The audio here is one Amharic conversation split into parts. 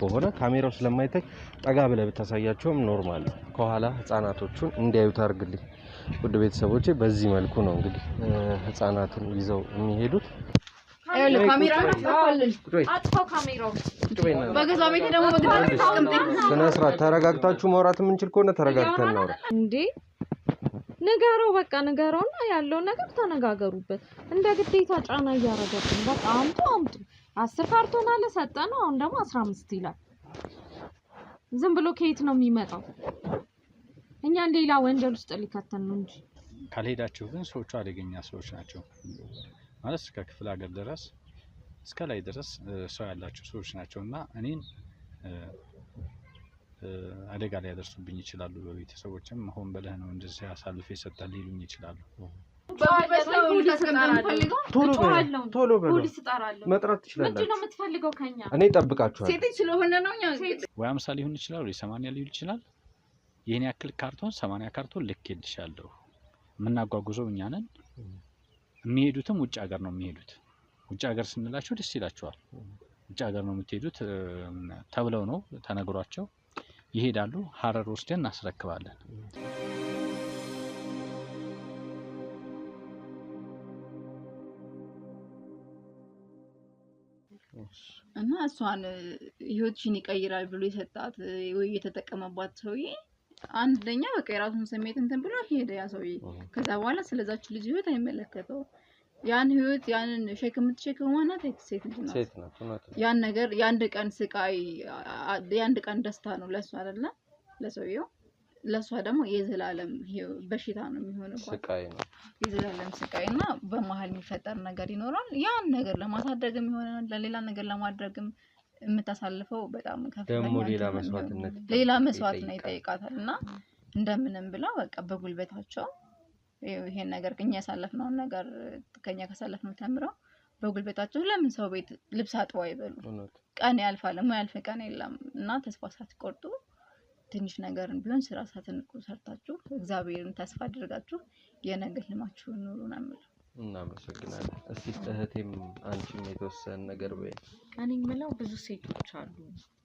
ከሆነ ካሜራው ስለማይታይ ጠጋ ብለህ ብታሳያቸውም ኖርማል ነው። ከኋላ ህፃናቶቹን እንዲያዩት አድርግልኝ። ውድ ቤተሰቦቼ በዚህ መልኩ ነው እንግዲህ ህፃናትን ይዘው የሚሄዱት። ካሜራውን አጥፋው ካሜራውን በገዛ ቤት ደግሞ በስነ ስርዓት ተረጋግታችሁ ማውራት የምንችል ከሆነ ተረጋግተን እናውራ እንዴ። ንገረው በቃ ንገረውና ያለውን ነገር ተነጋገሩበት። እንደ ግዴታ ጫና እያረገብን በቃ አምጡ 10 ካርቶን አለ ሰጠነው። አሁን ደግሞ 15 ይላል። ዝም ብሎ ከየት ነው የሚመጣው? እኛን ሌላ ወንጀል ውስጥ ሊከተን ነው እንጂ። ካልሄዳችሁ ግን ሰዎቹ አደገኛ ሰዎች ናቸው ማለት እስከ ክፍለ ሀገር ድረስ እስከ ላይ ድረስ ሰው ያላቸው ሰዎች ናቸውና እኔን አደጋ ላይ ያደርሱብኝ ይችላሉ። በቤተሰቦችም ሆን በለህ ነው እንደዚህ አሳልፈ ይሰጣል ሊሉኝ ይችላሉ። ቶሎ ፖሊስ እጠራለሁ። መጥራት ትችላለህ። ምንድነው የምትፈልገው ከኛ? እኔ እጠብቃችኋለሁ። ሴት ስለሆነ ነው እኛ ወይ 50 ሊሆን ይችላል ወይ 80 ሊሆን ይችላል። የኔ ያክል ካርቶን 80 ካርቶን ልኬልሻለሁ። የምናጓጉዘው እኛ ነን። የሚሄዱትም ውጭ ሀገር ነው የሚሄዱት። ውጭ ሀገር ስንላቸው ደስ ይላቸዋል። ውጭ ሀገር ነው የምትሄዱት ተብለው ነው ተነግሯቸው ይሄዳሉ። ሀረር ወስደን እናስረክባለን። እና እሷን ህይወትሽን ይቀይራል ብሎ የሰጣት ወይ የተጠቀመባት ሰውዬ አንደኛ በቃ የራሱን ስሜት እንትን ብሎ ሄደ ያ ሰውዬ። ከዛ በኋላ ስለዛች ልጅ ህይወት አይመለከተው። ያን ህይወት ያንን ሸክም የምትሸከመው ማናት? ሴት ልጅ ናት። ያን ነገር የአንድ ቀን ስቃይ የአንድ ቀን ደስታ ነው ለሷ አይደለ? ለሰውየው ለሷ ደግሞ የዘላለም በሽታ ነው የሚሆነው። ስቃይ ነው የዘላለም ስቃይና በመሃል የሚፈጠር ነገር ይኖራል። ያን ነገር ለማሳደግም ይሆናል ለሌላ ነገር ለማድረግም የምታሳልፈው በጣም ከፍተኛ ሌላ መስዋዕት ነው ይጠይቃታል። እና እንደምንም ብላ በቃ በጉልበታቸው ይሄን ነገር ከኛ ያሳለፍነውን ነገር ከኛ ካሳለፍነው ተምረው በጉልበታቸው ለምን ሰው ቤት ልብስ አጥበው አይበሉ? ቀን ያልፋል የማያልፍ ቀን የለም። እና ተስፋ ሳትቆርጡ ትንሽ ነገርን ቢሆን ስራ ሳትንቁ ሰርታችሁ እግዚአብሔርን ተስፋ አድርጋችሁ የነገ ህልማችሁን ኑሩ ነው የምለው። እናመሰግናለን። እስቲ እህቴም አንቺም የተወሰነ ነገር በይ። እኔ የምለው ብዙ ሴቶች አሉ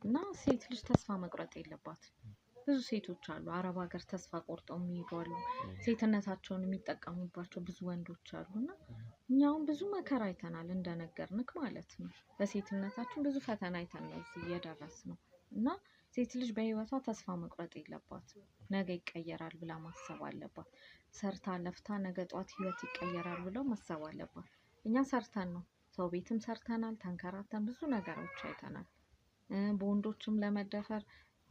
እና ሴት ልጅ ተስፋ መቁረጥ የለባትም። ብዙ ሴቶች አሉ አረብ ሀገር ተስፋ ቆርጠው የሚሄዱ አሉ። ሴትነታቸውን የሚጠቀሙባቸው ብዙ ወንዶች አሉና እኛውን ብዙ መከራ አይተናል እንደነገርንክ ማለት ነው። በሴትነታችን ብዙ ፈተና አይተን ነው እዚህ የደረስነው እና ሴት ልጅ በህይወቷ ተስፋ መቁረጥ የለባትም። ነገ ይቀየራል ብላ ማሰብ አለባት። ሰርታ ለፍታ ነገ ጧት ህይወት ይቀየራል ብለው ማሰብ አለባት። እኛ ሰርተን ነው ሰው ቤትም ሰርተናል፣ ተንከራተን ብዙ ነገሮች አይተናል። በወንዶችም ለመደፈር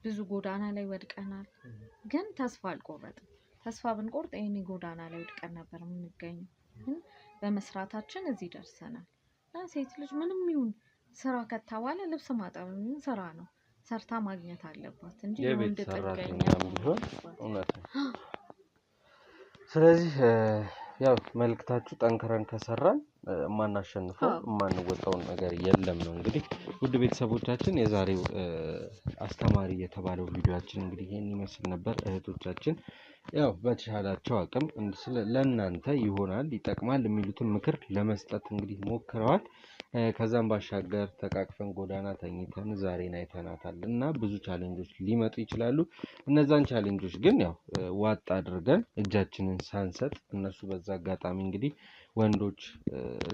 ብዙ ጎዳና ላይ ወድቀናል። ግን ተስፋ አልቆረጥም። ተስፋ ብንቆርጥ ይሄኔ ጎዳና ላይ ወድቀን ነበር የምንገኘው። ግን በመስራታችን እዚህ ደርሰናል። ሴት ልጅ ምንም ይሁን ስራ ከተባለ ልብስ ማጠብ ስራ ነው። ሰርታ ማግኘት አለባት እንጂ ወንድ ጥገኛ ቢሆን እውነት ነው። ስለዚህ ያው መልክታችሁ ጠንክረን ከሰራን ማናሸንፈው ማንወጣው ነገር የለም ነው። እንግዲህ ውድ ቤተሰቦቻችን የዛሬው አስተማሪ የተባለው ቪዲዮአችን እንግዲህ ይሄን ይመስል ነበር። እህቶቻችን ያው በተሻላቸው አቅም ለእናንተ ይሆናል ይጠቅማል የሚሉትን ምክር ለመስጠት እንግዲህ ሞክረዋል። ከዛም ባሻገር ተቃቅፈን ጎዳና ተኝተን ዛሬን አይተናታል እና ብዙ ቻሌንጆች ሊመጡ ይችላሉ። እነዛን ቻሌንጆች ግን ያው ዋጥ አድርገን እጃችንን ሳንሰጥ እነሱ በዛ አጋጣሚ እንግዲህ ወንዶች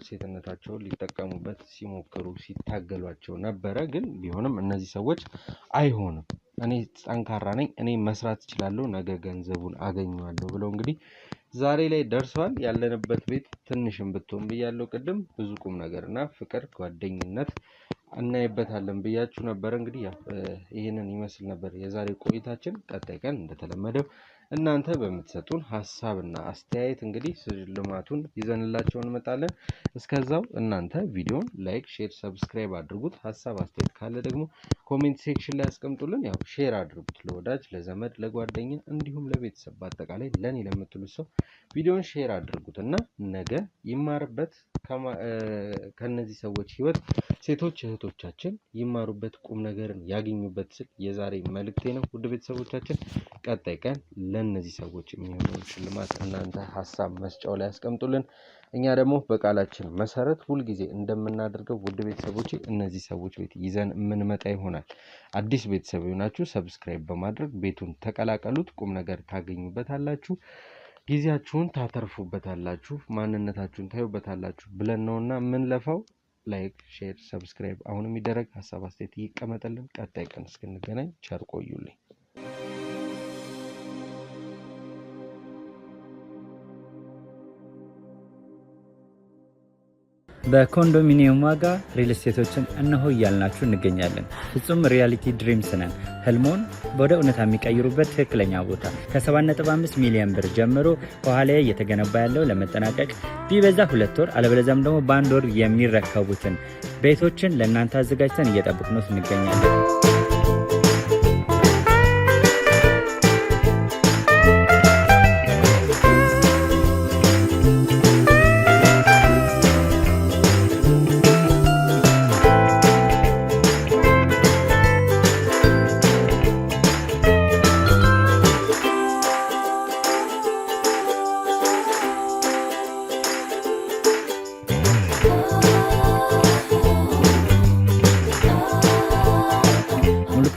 ሴትነታቸውን ሊጠቀሙበት ሲሞክሩ ሲታገሏቸው ነበረ። ግን ቢሆንም እነዚህ ሰዎች አይሆንም እኔ ጠንካራ ነኝ እኔ መስራት እችላለሁ ነገ ገንዘቡን አገኘዋለሁ ብለው እንግዲህ ዛሬ ላይ ደርሰዋል። ያለንበት ቤት ትንሽም ብትሆን ብያለሁ ቅድም ብዙ ቁም ነገርና ፍቅር ጓደኝነት እናይበታለን ብያችሁ ነበር። እንግዲህ ያው ይሄንን ይመስል ነበር የዛሬ ቆይታችን። ቀጣይ ቀን እንደተለመደው እናንተ በምትሰጡን ሐሳብና አስተያየት እንግዲህ ሽልማቱን ይዘንላችሁ እንመጣለን። እስከዛው እናንተ ቪዲዮን ላይክ፣ ሼር፣ ሰብስክራይብ አድርጉት። ሐሳብ አስተያየት ካለ ደግሞ ኮሜንት ሴክሽን ላይ አስቀምጡልን። ያው ሼር አድርጉት ለወዳጅ ለዘመድ ለጓደኛ እንዲሁም ለቤተሰብ በአጠቃላይ ለኔ ለምትሉት ሰው ቪዲዮን ሼር አድርጉትና ነገ ይማርበት ከነዚህ ሰዎች ህይወት ሴቶች እህቶቻችን ይማሩበት ቁም ነገርን ያገኙበት ስል የዛሬ መልእክቴ ነው። ውድ ቤተሰቦቻችን ቀጣይ ቀን ለእነዚህ ሰዎች የሚሆነውን ሽልማት እናንተ ሀሳብ መስጫው ላይ ያስቀምጡልን። እኛ ደግሞ በቃላችን መሰረት ሁልጊዜ እንደምናደርገው ውድ ቤተሰቦች እነዚህ ሰዎች ቤት ይዘን የምንመጣ ይሆናል። አዲስ ቤተሰብ ሆናችሁ ሰብስክራይብ በማድረግ ቤቱን ተቀላቀሉት። ቁም ነገር ታገኙበታላችሁ፣ ጊዜያችሁን ታተርፉበታላችሁ፣ ማንነታችሁን ታዩበታላችሁ ብለን ነውና የምንለፋው። ላይክ፣ ሼር፣ ሰብስክራይብ አሁንም ይደረግ። ሀሳብ አስተያየት ይቀመጥልን። ቀጣይ ቀን እስክንገናኝ ቸር ቆዩልኝ። በኮንዶሚኒየም ዋጋ ሪል ስቴቶችን እነሆ እያልናችሁ እንገኛለን። ፍጹም ሪያሊቲ ድሪምስ ነን። ህልሞን ወደ እውነታ የሚቀይሩበት ትክክለኛ ቦታ ከ7.5 ሚሊዮን ብር ጀምሮ ከኋላ እየተገነባ ያለው ለመጠናቀቅ ቢበዛ 2 ወር አለበለዚያም ደግሞ በ1 ወር የሚረከቡትን ቤቶችን ለእናንተ አዘጋጅተን እየጠበቅነው እንገኛለን።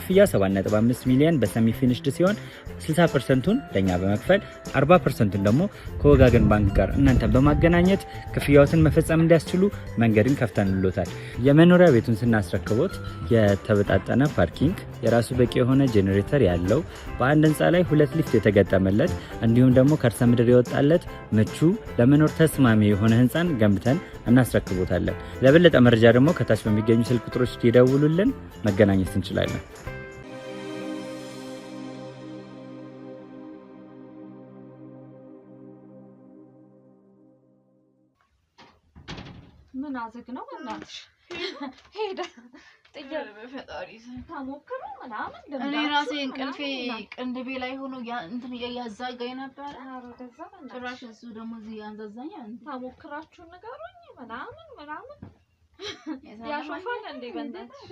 ክፍያ 7.5 ሚሊዮን በሰሚ ፊኒሽድ ሲሆን 60%ቱን ለኛ በመክፈል 40%ቱን ደግሞ ከወጋገን ባንክ ጋር እናንተ በማገናኘት ክፍያዎትን መፈጸም እንዲያስችሉ መንገድን ከፍተንልዎታል። የመኖሪያ ቤቱን ስናስረክቦት የተበጣጠነ ፓርኪንግ፣ የራሱ በቂ የሆነ ጄኔሬተር ያለው በአንድ ህንፃ ላይ 2 ሊፍት የተገጠመለት እንዲሁም ደግሞ ከርሰ ምድር የወጣለት ምቹ ለመኖር ተስማሚ የሆነ ህንፃን ገንብተን እናስረክቦታለን። ለበለጠ መረጃ ደግሞ ከታች በሚገኙ ስልክ ቁጥሮች ይደውሉልን፣ መገናኘት እንችላለን። ምን አዝግ ነው እናትሽ? ሄደ ጥያቄ በፈጣሪ ተሞክሮ ምናምን እኔ ራሴ እንቅልፌ ቅንድቤ ላይ ሆኖ እንትን ያዛጋኝ ነበር። ጭራሽ እሱ ደግሞ እዚህ ያንዛዛኛ። ተሞክራችሁ ንገሩኝ ምናምን ያሾፋል እንዴ በእናትሽ?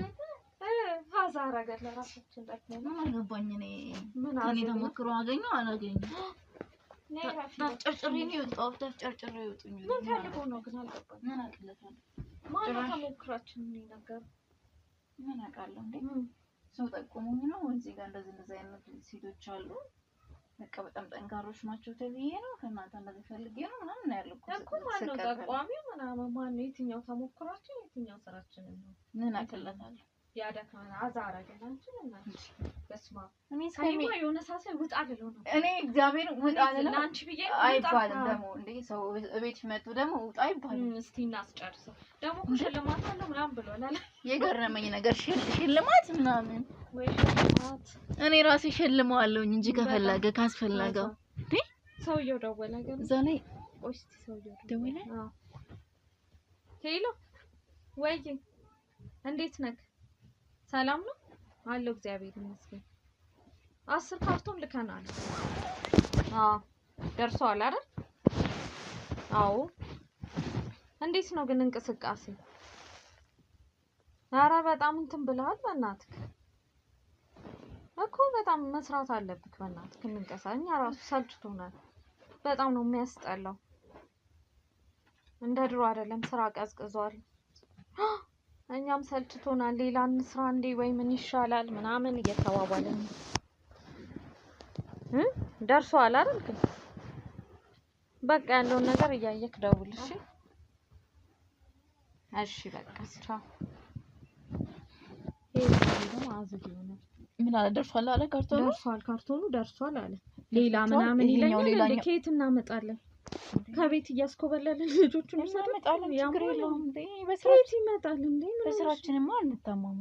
ሀዛር አገር ለራሳችን ደግሞ ምን አልገባኝ። እኔ ተሞክሮ አገኘው አላገኘው ተጨርጭሬ ነው የወጣሁት። ተጨርጭሬ ይወጡኝ ምን ፈልጎ ነው ግን አልገባኝ። ምን አቅለታል? ማን ተሞክራችን ነው ነገር ምን አውቃለሁ እንዴ? ሰው ጠቆሙኝ ነው እዚህ ጋር እንደዚህ አይነት ሴቶች አሉ፣ በቃ በጣም ጠንካሮች ናቸው ተብዬ ነው ከእናንተ እንደዚህ ፈልጌ ነው ምናምን ያለው እኮ ማን ነው ጠቋሚው ምናምን? ማን ነው? የትኛው ተሞክራችን የትኛው ስራችን ነው? ምን አቅለታል? ያደካና አዛራ ገናችን እናንቺ በስማ እኔ ሳይማ የሆነ ሳሰ ውጣ አለው ነው እኔ እግዚአብሔር ውጣ አለው ለአንቺ ብዬ አይባልም። ደግሞ እንዴ ሰው እቤት መጥቶ ደግሞ ውጣ አይባልም። እስቲ እናስጨርሰው ደግሞ ሽልማት አለው ምናምን ብሏል አለ። የገረመኝ ነገር ሽልማት ምናምን ወይ ሽልማት እኔ ራሴ ሸልመዋለሁ እንጂ ከፈለገ ካስፈለገው እንዴ ሰውየው ደወለ ገና እዛ ላይ እስቲ ሰውየው ደወለ። አዎ ሄሎ ወይ እንዴት ነህ? ሰላም ነው አለው። እግዚአብሔር ይመስገን። 10 ካርቶን ልከናል። ደርሷል አይደል? አዎ። እንዴት ነው ግን እንቅስቃሴ? ኧረ በጣም እንትን ብለሃል በእናትህ እኮ በጣም መስራት አለብህ በእናትህ። እንንቀሳኛ ራሱ ሰልችቶናል። በጣም ነው የሚያስጠላው። እንደ ድሮ አይደለም፣ ስራ ቀዝቅዟል። እኛም ሰልችቶናል። ሌላ እንስራ እንዴ ወይ ምን ይሻላል ምናምን እየተባባልን ደርሷል አይደል? ግን በቃ ያለውን ነገር እያየክ ደውል እሺ። እሺ በቃ ቻው። ይሄ አዝግ ነው። ምን አለ ደርሷል አለ ካርቶኑ ካርቶኑ ደርሷል አለ። ሌላ ምናምን ይለኛል። ከየት እናመጣለን? ከቤት እያስኮበለልን ልጆቹን እናመጣለን። ችግር የለውም እንዴ በስራች ይመጣል እንዴ? በስራችንማ አንታማም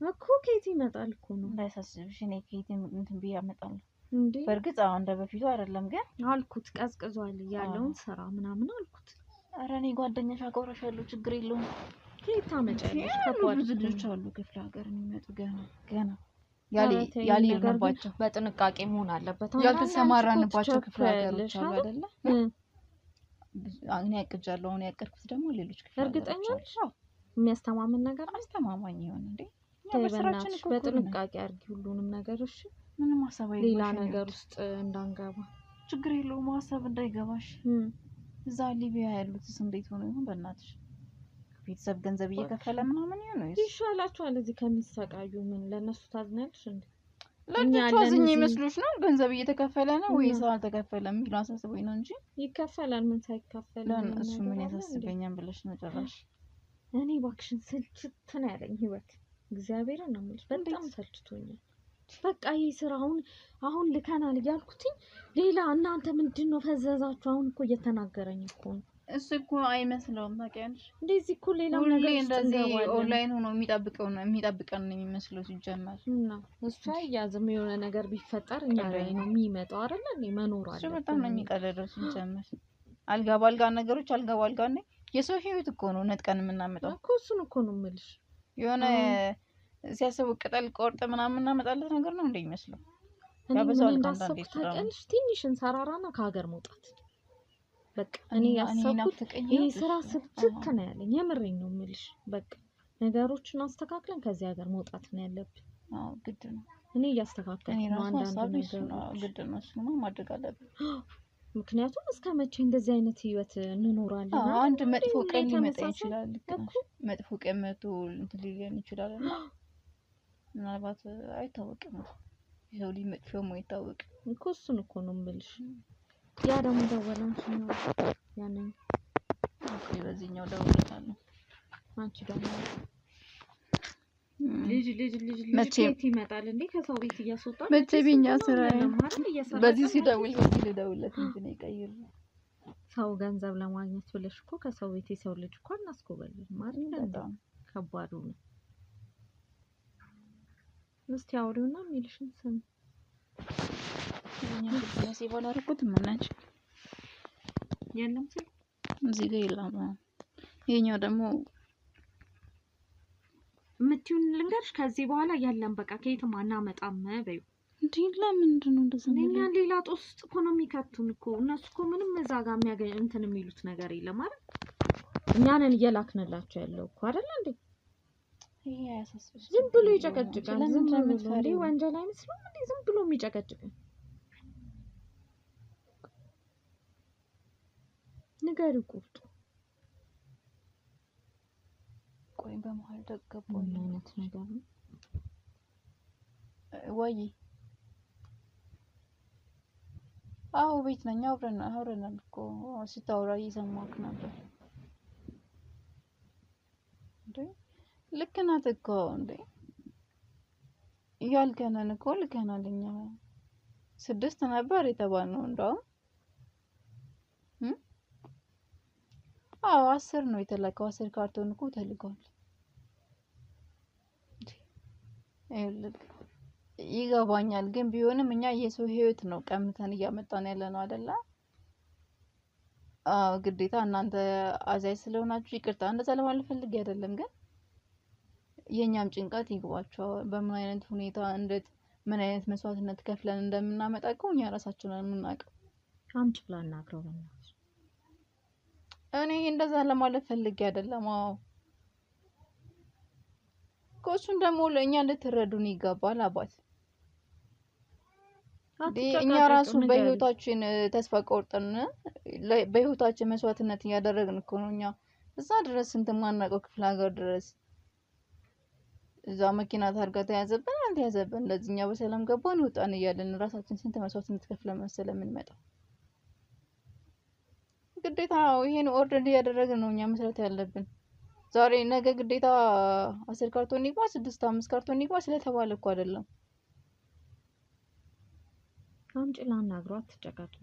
እኮ ከየት ይመጣል እኮ ነው። እንዳይሳስብሽ እኔ ከየት እንትን ብዬ አመጣለሁ እንዴ። በእርግጥ አሁን እንደ በፊቱ አይደለም ግን አልኩት ቀዝቅዟል ያለውን ስራ ምናምን አልኩት። ኧረ እኔ ጓደኛሽ አቆራሻለሁ ችግር የለውም። ከየት ታመጫለሽ? ብዙ ልጆች አሉ ክፍለ ሀገር የሚመጡ ገና ያልሄድንባቸው በጥንቃቄ መሆን አለበት። ያልተሰማራንባቸው ክፍለ ሀገሮች አሉ አይደለ? እኔ ያቅጃለሁ። አሁን ያቀርኩት ደግሞ ሌሎች ክፍለ ሀገሮች እርግጠኛ ነሽ? የሚያስተማምን ነገር አስተማማኝ ይሆን እንዴ? በጥንቃቄ አድርጊ ሁሉንም ነገር እሺ። ምንም ሀሳብ አይገባሽ ሌላ ነገር ውስጥ እንዳንገባ። ችግር የለውም ሀሳብ እንዳይገባሽ። እዛ ሊቢያ ያሉትስ እንዴት ሆኖ ይሁን በእናትሽ ቤተሰብ ገንዘብ እየከፈለ ምናምን ነው ይሻላችኋል እዚህ ከሚሰቃዩ። ምን ለነሱ ታዝናለሽ እንዴ? ለእነሱ አዝኜ ይመስሉሽ ነው? ገንዘብ እየተከፈለ ነው ወይስ አልተከፈለም የሚለው አሳስቦኝ ነው እንጂ ይከፈላል። ምን ሳይከፈል እሱ ምን ያሳስበኛል ብለሽ ነው ጭራሽ? እኔ እባክሽን ስልችት ነው ያለኝ ህይወት። እግዚአብሔርን ነው የምልሽ በጣም ሰልችቶኛል። በቃ ይሄ ስራ አሁን ልከናል እያልኩትኝ ሌላ እናንተ ምንድነው ፈዘዛችሁ? አሁን እኮ እየተናገረኝ እኮ ነው። እሱ እኮ አይመስለውም ታውቂያለሽ። እንደዚህ እኮ ሌላው ነገር እንደዚህ ኦንላይን ሆኖ የሚጠብቀን ነው የሚመስለው ሲጀመር። እና እሱ አያዝም የሆነ ነገር ቢፈጠር እኛ ላይ ነው የሚመጣው አይደል እንዴ? መኖር አለ። እሱ በጣም ነው የሚቀለደው ሲጀመር። አልጋ ባልጋ ነገሮች አልጋ ባልጋ ነው። የሰው ህይወት እኮ ነው ነጥቀን የምናመጣው እኮ። እሱን እኮ ነው የምልሽ። የሆነ ሲያስቡ ቅጠል ቆርጥ ምናምን እናመጣለት ነገር ነው እንደሚመስለው። ያበዛው እንዳሰብኩት ታውቂያለሽ። ትንሽ እንሰራራና ከሀገር መውጣት በቃ እኔ ያሰብኩት ይሄ ስራ ስልችት ነው ያለኝ። የምሬን ነው የምልሽ። በቃ ነገሮችን አስተካክለን ከዚህ ሀገር መውጣት ነው ያለብን። አዎ ግድ ነው። እኔ እያስተካከልኩ ነው አንዳንድ ነገሮች። ግድ ነው እሱማ ማድረግ አለብን። ምክንያቱም እስከ መቼ እንደዚህ አይነት ህይወት እንኖራለን? አንድ መጥፎ ቀን ሊመጣ ይችላል። መጥፎ ቀን መጥቶ እንትን ሊለን ይችላል እና ምናልባት አይታወቅም። ይሄው ሊመጥፎም አይታወቅም እኮ። እሱን እኮ ነው የምልሽ። ያ ደግሞ ደወለን ነው ያንን በዚህኛው ደውላለሁ። አንቺ ደግሞ ልጅ ከየት ይመጣል እንዴ? ከሰው ቤት እያስወጣ መቼ ቢኛ ስራ በዚህ ሲደውል በዚህ ልደውልለት እንጂ ነው ይቀይር። ሰው ገንዘብ ለማግኘት ብለሽ እኮ ከሰው ቤት የሰው ልጅ እኮ እናስኮበልን ማለት ነው። ከባዱ ነው። እስቲ አውሪውና የሚልሽን ስም ሲባል አድርጉት። ምናች የለም ሲል እዚህ ጋር የለም። ይሄኛው ደግሞ የምትይውን ልንገርሽ። ከዚህ በኋላ ያለን በቃ ከየትም አናመጣም በይው። እንዴ ለምንድን ነው እንደዛ? ሌላ ጦስ ውስጥ እኮ ነው የሚከቱን እኮ እነሱ እኮ ምንም እዛ ጋር የሚያገኝ እንትን የሚሉት ነገር የለም አይደል? እኛ ነን እየላክንላቸው ያለው እኮ አይደል እንዴ? ይሄ አያሳስብሽ። ዝም ብሎ ይጨቀጭቃል። ዝም ብሎ እንዴ ወንጀል አይመስልም እንዴ? ዝም ብሎ የሚጨቀጭቃል። ንገሪው ቁርጡ። ቆይ በመሀል ደገቦ አይነት ነገር ነው ወይ? አዎ ቤት ነኝ። አብረን እኮ ስታወራ እየሰማሁህ ነበር። እንዴ ልክ ናት እኮ እንዴ ያልከነን እኮ ልከናል። እኛ 6 ነበር የተባልነው እንደውም 10 ነው የተላከው። 10 ካርቶን እኮ ተልኳል። ይገባኛል ግን ቢሆንም እኛ የሰው ህይወት ነው ቀምተን እያመጣን ያለ ነው አይደለ? ግዴታ እናንተ አዛይ ስለሆናችሁ ይቅርታ እንደዛ ለማለት ፈልጌ አይደለም። ግን የኛም ጭንቀት ይግባቸው። በምን አይነት ሁኔታ ምን አይነት መስዋዕትነት ከፍለን እንደምናመጣ እኮ እኛ ራሳችን ነን የምናውቀው። አምጪ ብላ እናግረው በእናትሽ። እኔ እንደዛ ለማለት ፈልጌ አይደለም። እሱን ደግሞ ለእኛ እንድትረዱን ይገባል። አባት እኛ ራሱ በህይወታችን ተስፋ ቆርጠን በህይወታችን መስዋዕትነት እያደረግን እኮ ነው። እኛ እዛ ድረስ ስንት ማናውቀው ክፍለ ሀገር ድረስ እዛ መኪና ታርጋ ተያዘብን አልተያዘብን እንደዚህ እኛ በሰላም ገባን ወጣን እያለን ራሳችን ስንት መስዋዕትነት ከፍለን መሰለን የምንመጣው። ግዴታ ይሄን ኦርደር እያደረግን ነው እኛ መስራት ያለብን። ዛሬ ነገ ግዴታ 10 ካርቶን ይግባ 6 5 ካርቶን ይግባ ስለተባለ እኮ አይደለም። አምጪ ላናግረው። አትጨቃጭ።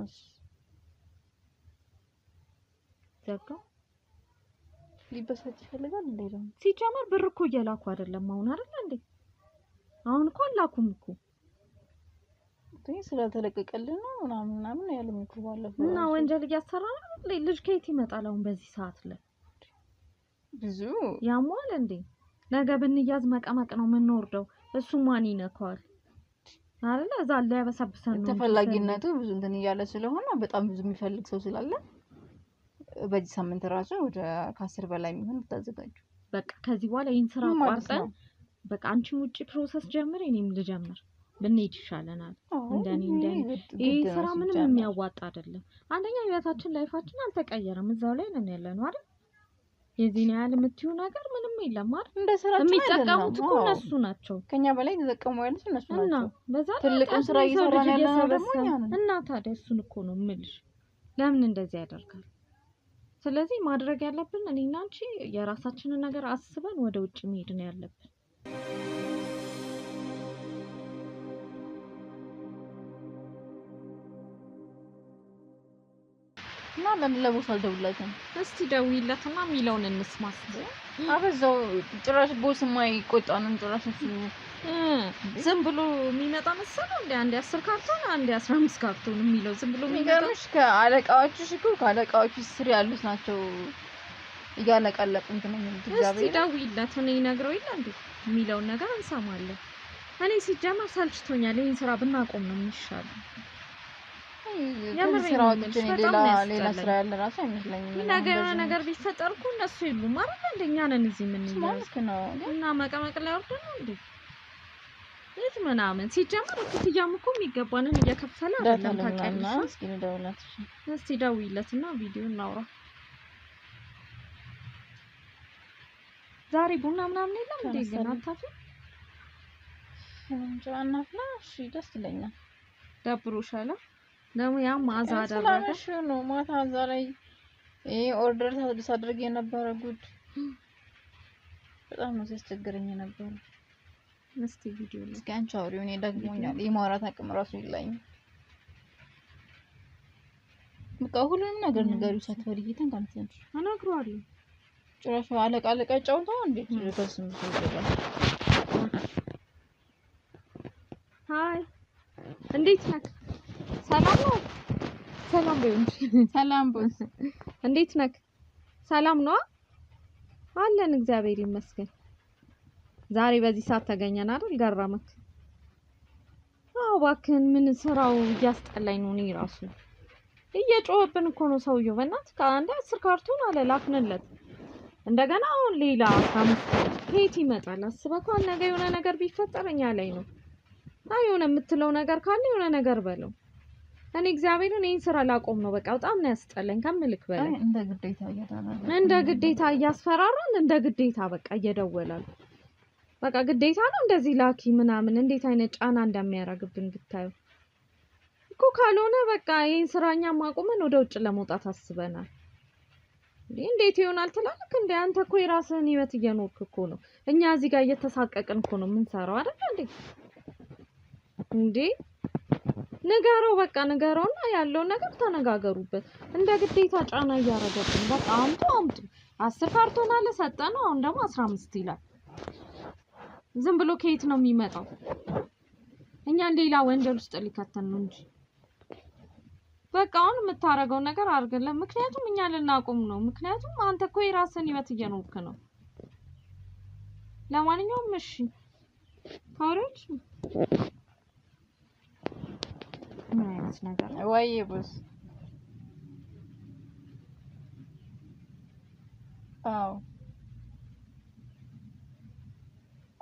እሺ ዘጋ። ሊበሳጭ ይፈልጋል እንዴ? ደግሞ ሲጀመር ብር እኮ እየላኩ አይደለም አሁን አይደል እንዴ? አሁን እኮ አላኩም እኮ ስለተለቀቀልን ነው ምናምን ያለው እኮ ባለፈው። እና ወንጀል እያሰራ ነው ልጅ ከየት ይመጣል አሁን በዚህ ሰዓት ላይ? ብዙ ያሟል እንዴ? ነገ ብንያዝ መቀመቅ ነው የምንወርደው። እሱ ማን ይነካዋል አይደል? እዛ ላይ ያበሰብሰን ነው። ተፈላጊነቱ ብዙ እንትን እያለ ስለሆነ በጣም ብዙ የሚፈልግ ሰው ስላለ በዚህ ሳምንት ራሱ ወደ 10 በላይ የሚሆን ተዘጋጁ። በቃ ከዚህ በኋላ ይሄን ስራ አቋርጠን በቃ አንቺም ውጪ ፕሮሰስ ጀምር እኔም ልጀምር። ብንሄድ ይሻለናል። እንደኔ ይሄ ስራ ምንም የሚያዋጣ አይደለም። አንደኛ ህይወታችን ላይፋችን አልተቀየረም፣ እዛው ላይ ነን ያለነው አይደል? የዚህን ያህል የምትይው ነገር ምንም የለም አይደል? እንደ ስራችን የሚጠቀሙት እኮ እነሱ ናቸው፣ ከኛ በላይ ተጠቀሙ ያሉት እነሱ እና ናቸው። በዛ ትልቁን ስራ እየሰራን ያለነው ደግሞ እኛ ነን። እና ታዲያ እሱን እኮ ነው የምልሽ፣ ለምን እንደዚህ ያደርጋል? ስለዚህ ማድረግ ያለብን እኔና አንቺ የራሳችንን ነገር አስበን ወደ ውጭ መሄድ ነው ያለብን። እና ለምን ለቦስ አልደውልለትም? እስቲ ደውይለትና የሚለውን እንስማስ። አበዛው ጭራሽ ቦስ የማይቆጣንም ጭራሽ እሱ ዝም ብሎ የሚመጣ መሰለው እንደ አንድ 10 ካርቶን አንድ 15 ካርቶን የሚለው ዝም ብሎ የሚገርምሽ ከአለቃዎችሽ እኮ ከአለቃዎችሽ ስር ያሉት ናቸው እያለቀለቁ እንትን የሚሉት። እስቲ ደውይለት እኔ እነግረው የለ እንዴ የሚለውን ነገር እንሰማለን። እኔ ሲጀመር ሰልችቶኛል፣ ይሄን ስራ ብናቆም ነው የሚሻለው። ሌላ ስራ ያለ ራሱ አይመስለኝም። ነገር ቢፈጠር እኮ እነሱ የሉም አይደል? እንደኛ ነን እዚህ የምንይዘው እና መቀመቅ ላይ ወርደ ነው እንዴ የት ምናምን። ሲጀመር ክፍያም እኮ የሚገባንን እየከፈለ አይደለም ታውቂያለሽ። እስቲ ደውይለትና ቪዲዮ እናውራ። ዛሬ ቡና ምናምን የለም እንዴ? ግን አታፊ እናፍላ። እሺ ደስ ይለኛል። ደብሮሻል ደግሞ ያ ማዛ አደረገሽ ነው ማታ እዛ ላይ ኦርደር ሳደርግ የነበረ ጉድ በጣም ነው ሲያስቸግረኝ የነበረ። እስቲ ቪዲዮ እስኪ አንቺ አውሪው፣ እኔ ደግሞኛል የማውራት አቅም ራሱ የለኝም። በቃ ሁሉንም ነገር ንገሪው ሳትፈልጊ ተንካምተሽ እነግረዋለሁ። ጭራሽ አለቃ ጫውታ እንዴት ልከስም ይችላል? ሃይ እንዴት ነህ? ሰላም ነው? ሰላም ቢሆን ሰላም ቦስ እንዴት ነህ? ሰላም ነው አለን፣ እግዚአብሔር ይመስገን። ዛሬ በዚህ ሰዓት ተገኘን አይደል? ገረመክ? አዎ እባክህን፣ ምን ስራው እያስጠላኝ ነው። እኔ ራሱ እየጮህብን እኮ ነው ሰውየው። በእናትህ ከአንድ 10 ካርቶን አለ ላክንለት፣ እንደገና አሁን ሌላ 15 ከየት ይመጣል? አስበካል። ነገ የሆነ ነገር ቢፈጠር እኛ ላይ ነው። አይ የሆነ የምትለው ነገር ካለ የሆነ ነገር በለው። እኔ እግዚአብሔርን ይሄን ስራ ላቆም ነው በቃ። በጣም ነው ያስጠላኝ ከምልክ በላይ። እንደ ግዴታ እያስፈራራን፣ እንደ ግዴታ በቃ እየደወላሉ። በቃ ግዴታ ነው እንደዚህ ላኪ ምናምን። እንዴት አይነት ጫና እንደሚያደርግብን ብታዩ እኮ። ካልሆነ በቃ ይሄን ስራኛ ማቆመን ወደ ውጭ ለመውጣት አስበናል። እንዴት ይሆናል ትላለክ እንዴ? አንተ እኮ የራስህን ህይወት እየኖርክ እኮ ነው። እኛ እዚህ ጋር እየተሳቀቅን እኮ ነው የምንሰራው አይደል እንዴ? እንዴ ንገረው በቃ ንገረውና ያለውን ነገር ተነጋገሩበት። እንደ ግዴታ ጫና እያደረገብን በቃ አምጡ 10 ካርቶን አለ ሰጠነው፣ አሁን ደግሞ 15 ይላል። ዝም ብሎ ከየት ነው የሚመጣው? እኛን ሌላ ወንጀል ውስጥ ሊከተን ነው እንጂ። በቃ አሁን የምታረገው ነገር አድርገን፣ ምክንያቱም እኛ ልናቆም ነው። ምክንያቱም አንተ እኮ የራስን ህይወት እየኖርክ ነው። ለማንኛውም እሺ ታውሪዎች ምን አይነት ነገር ወይ ቦስ? አዎ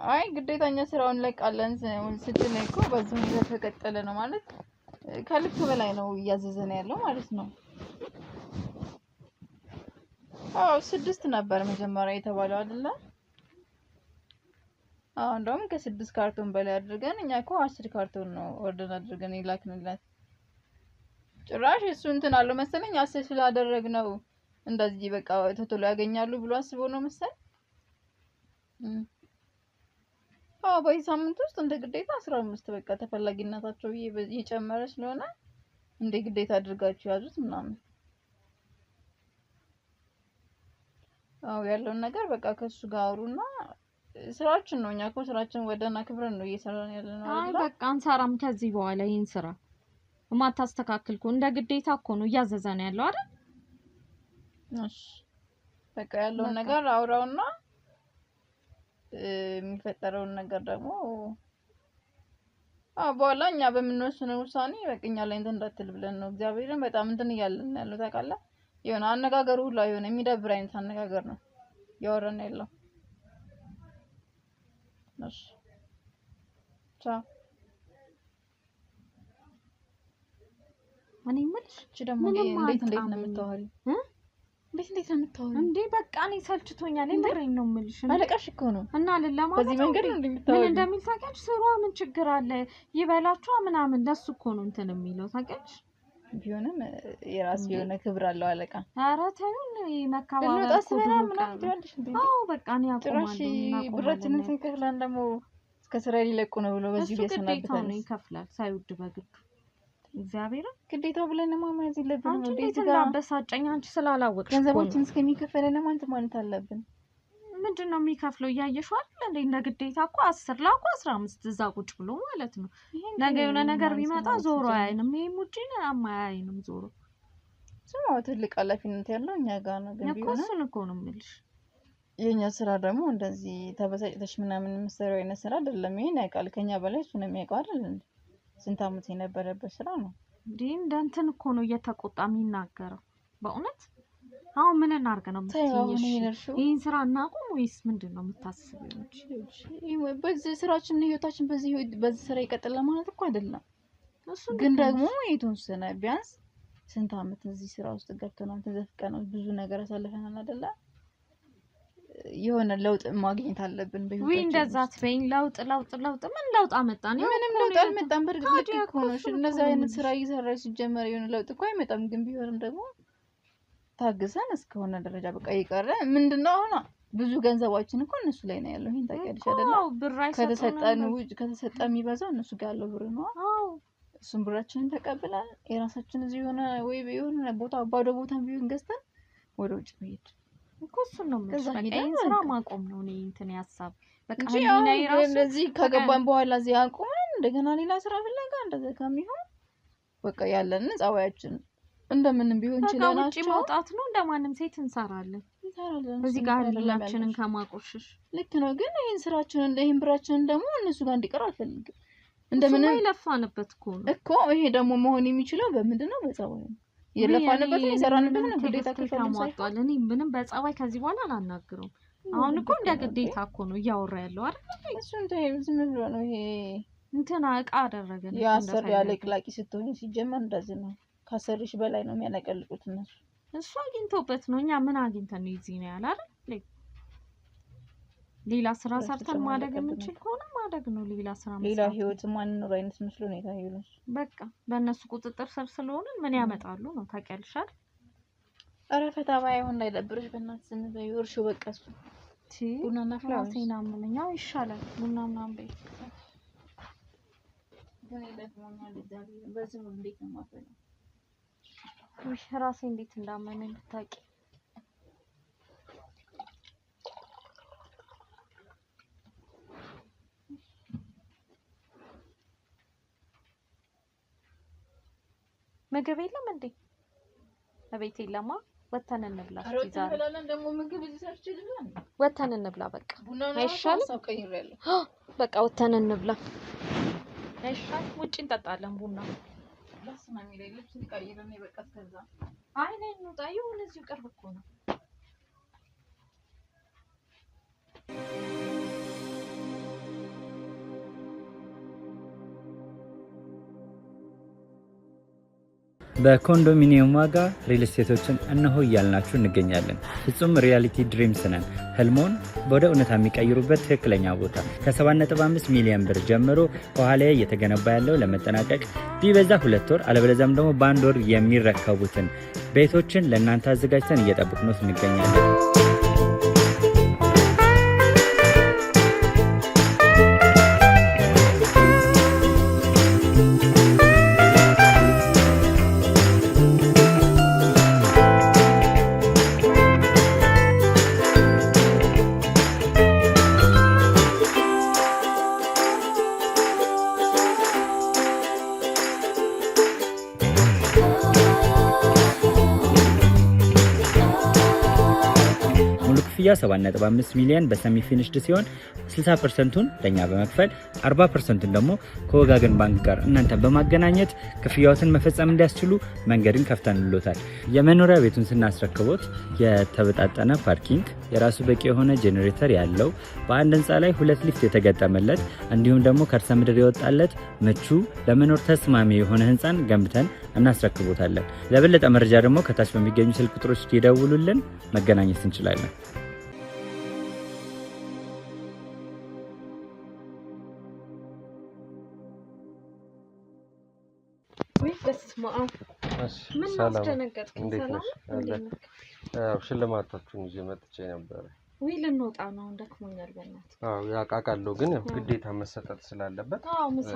አይ ግዴታኛ ስራውን ለቃለን ስትል እኮ በዚህ ነገር ተቀጠለ ነው ማለት ከልክ በላይ ነው እያዘዘን ያለው ማለት ነው። አዎ 6 ነበር መጀመሪያ የተባለው አይደለ? አዎ እንደውም ከ6 ካርቶን በላይ አድርገን እኛ እኮ 10 ካርቶን ነው ኦርደር አድርገን ይላክንላት። ጭራሽ እሱ እንትን አለው መሰለኝ 10 ስላደረግነው እንደዚህ በቃ ቶሎ ያገኛሉ ብሎ አስቦ ነው መሰል። አዎ በዚህ ሳምንት ውስጥ እንደ ግዴታ 15 በቃ ተፈላጊነታቸው እየጨመረ ስለሆነ እንደ ግዴታ አድርጋችሁ ያዙት ምናምን። አዎ ያለውን ነገር በቃ ከሱ ጋር አውሩና ስራችን ነው። እኛ እኮ ስራችን ወደና ክብረን ነው እየሰራን ያለነው። አይ በቃ አንሰራም ከዚህ በኋላ ይሄን ስራ ማታስተካክልኩ እንደ ግዴታ እኮ ነው እያዘዘን ያለው አይደል? እሺ በቃ ያለውን ነገር አውራውና የሚፈጠረውን ነገር ደግሞ በኋላ እኛ በምንወስነው ውሳኔ በቃኛ ላይ እንትን እንዳትል ብለን ነው። እግዚአብሔርን በጣም እንትን እያለን ያለው ታውቃለህ። የሆነ አነጋገሩ ሁላ የሆነ የሚደብር አይነት አነጋገር ነው ያወራን ያለው። እሺ ቻው እኔ ምንሽ ደግሞ እንዴት ነው የምታወሪው? እንዴት ነው የምታወሪው እንዴ? በቃ እኔ ሰልችቶኛል። ምሬን ነው የምልሽ። አለቃሽ እኮ ነው እና ለማለት በዚህ መንገድ ነው እንደምታወሪው። ምን እንደሚል ታውቂያለሽ? ስሯ ምን ችግር አለ ይበላችሁ ምናምን ለሱ እኮ ነው እንትን የሚለው ታውቂያለሽ። ቢሆንም የራስ የሆነ ክብር አለው አለቃ። ኧረ ተይውን መካባበር ነው ታስበና ምናምን ትያለሽ እንዴ? አዎ በቃ እኔ አቆማለሁ እና ብራችንን ስንከፍላን ደግሞ እስከ ስራ ሊለቁ ነው ብሎ በዚህ እየሰናበታል ነው ይከፍላል ሳይወድ በግድ እግዚአብሔር ግዴታው ብለን ማማዝ ይለብን ነው እንዴ? ተላበሳጨኝ አንቺ ስላላወቅሽ ገንዘቦችን እስከሚከፈለን ማንተ ማለት አለብን። ምንድነው የሚከፍለው እያየሽው አይደል እንዴ? እንደ ግዴታ እኮ 10 ላኩ 15 እዛ ቁጭ ብሎ ማለት ነው። ነገ የሆነ ነገር ቢመጣ ዞሮ አይንም ይሄም ውጪ ነው አማያይንም ዞሮ ስማው ትልቅ ኃላፊነት ያለው እኛ ጋር ነው። ግን ቢሆን እሱን እኮ ነው የምልሽ። የኛ ስራ ደግሞ እንደዚህ ተበሳጭተሽ ምናምን የምትሰራው አይነት ስራ አይደለም። ይሄን ያውቃል ከኛ በላይ እሱ ነው የሚያውቀው አይደል እንዴ? ስንት አመት የነበረበት ስራ ነው እንዴ? እንደንትን እኮ ነው እየተቆጣ የሚናገረው በእውነት። አሁን ምን እናርገ ነው የምትይኝሽ? ይሄን ስራ እናቁም ወይስ ምንድነው የምታስቢው? በዚህ ስራችን ህይወታችን በዚህ ስራ ይቀጥላል ማለት እኮ አይደለም። ግን ደግሞ የተወሰነ ቢያንስ ስንት አመት እዚህ ስራ ውስጥ ገብተናል፣ ተዘፍቀናል፣ ብዙ ነገር አሳልፈናል አይደለ? የሆነ ለውጥ ማግኘት አለብን በህይወታችን። ወይ እንደዛ ትበይኝ ለውጥ ምን ለውጥ አመጣን? ምንም ለውጥ አልመጣም። በርግጥ ልክ እኮ ነው። እነዛ አይነት ስራ እየሰራሽ ሲጀመር የሆነ ለውጥ እኮ አይመጣም። ግን ቢሆንም ደግሞ ታግሰን እስከሆነ ደረጃ በቃ ይቀረ ምንድነው አሁን ብዙ ገንዘባችን እኮ እነሱ ላይ ነው ያለው። ይሄን ታውቂያለሽ አይደል? አዎ ብራይ ከተሰጠን የሚበዛው እነሱ ጋር ያለው ብር ነው። አዎ እሱን ብራችንን ተቀብለን የራሳችን እዚህ የሆነ ቦታ ባዶ ቦታ ቢሆን ገዝተን ወደ ውጭ መሄድ እኮ እሱን ነው የምልሽ። ስራ ማቆም ነው እኔ እንትን ያሳብ በቃ እኔ ራሱ እዚህ ከገባን በኋላ እዚህ አቁመን እንደገና ሌላ ስራ ፍለጋ እንደዛ ከሚሆን በቃ ያለን ጻዋያችን እንደምንም ቢሆን ይችላል ውጪ መውጣት ነው። እንደማንም ሴት እንሰራለን እዚህ ጋር ሁላችንን ከማቆሽሽ ልክ ነው። ግን ይሄን ስራችንን ይሄን ብራችንን ደግሞ እነሱ ጋር እንዲቀር አልፈልግም። እንደምንም ይለፋንበት እኮ ይሄ ደግሞ መሆን የሚችለው በምንድነው? በጻዋይ ነው የለፋንበት የሰራንበት ነው። ግዴታ ከፈለሳይቷል እኔ ምንም በጻዋይ ከዚህ በኋላ አላናግረውም። አሁን እኮ እንደ ግዴታ እኮ ነው እያወራ ያለው አይደል? እሱ ዝም ብሎ ነው ይሄ እንትና እቃ አደረገን ያሰር ያለ ቅላቂ ስትሆኝ ሲጀመር እንደዚህ ነው። ካሰርሽ በላይ ነው የሚያነቀልቁት እነሱ። እሱ አግኝቶበት ነው። እኛ ምን አግኝተን ነው እዚህ ነው ያለ አይደል? ሌላ ስራ ሰርተን ማደግ የምንችል ከሆነ ማደግ ነው። ሌላ ስራ መስራት ሌላ ህይወት ማን ነው አይነት መስሎ ነው የታየው። በቃ በእነሱ ቁጥጥር ስር ስለሆነ ምን ያመጣሉ ነው ታውቂያለሽ አይደል? ኧረ ፈታ ባይሆን እንዳይደብርሽ በእናትሽ ዝም በይ። ወርሹ በቃ እሱ ቡና እናፍላው ሲናምልኛው ይሻላል። ቡና ምናምን በይ ግን ይደክሞኛል። በዚህ ነው እንዴት ነው ማፈለው? ውይ ራሴ እንዴት እንዳመመኝ ብታውቂ። ምግብ የለም እንዴ? እቤት የለማ። ወተን እንብላ። ዛሬ ደግሞ ምግብ እዚህ ሰርች ይላል። ወተን እንብላ በቃ አይሻልም? በቃ ወተን እንብላ አይሻል? ውጪ እንጠጣለን ቡና። ለስማ የሚለኝ ልብስ ልቀይረን በቃ እስከዛ። አይ ነኝ እንውጣ። ይሁን እዚሁ ቅርብ እኮ ነው። በኮንዶሚኒየም ዋጋ ሪል ስቴቶችን እነሆ እያልናችሁ እንገኛለን። ፍጹም ሪያሊቲ ድሪምስ ነን። ህልሞን ወደ እውነታ የሚቀይሩበት ትክክለኛ ቦታ ከ7.5 ሚሊዮን ብር ጀምሮ ከኋላ እየተገነባ ያለው ለመጠናቀቅ ቢበዛ 2 ወር አለበለዚያም ደግሞ በ1 ወር የሚረከቡትን ቤቶችን ለእናንተ አዘጋጅተን እየጠበቅነው እንገኛለን። ክፍያ 7.5 ሚሊዮን በሰሚ ፊኒሽድ ሲሆን 60%ቱን ለኛ በመክፈል 40%ቱን ደግሞ ከወጋገን ባንክ ጋር እናንተን በማገናኘት ክፍያዎትን መፈጸም እንዲያስችሉ መንገድን ከፍተንልዎታል። የመኖሪያ ቤቱን ስናስረክቦት የተበጣጠነ ፓርኪንግ፣ የራሱ በቂ የሆነ ጄኔሬተር ያለው በአንድ ህንፃ ላይ 2 ሊፍት የተገጠመለት እንዲሁም ደግሞ ከርሰ ምድር የወጣለት ምቹ ለመኖር ተስማሚ የሆነ ህንፃን ገንብተን እናስረክቦታለን። ለበለጠ መረጃ ደግሞ ከታች በሚገኙ ስልክ ቁጥሮች ይደውሉልን፣ መገናኘት እንችላለን። ምን አስደነገጥከኝ? ሽልማታችሁን ይዤ መጥቼ ነበር። ወይ ልንወጣ ነው፣ ደክሞኛል በእናትህ። አዎ ያቃቃለሁ፣ ግን ግዴታ መሰጠት ስላለበት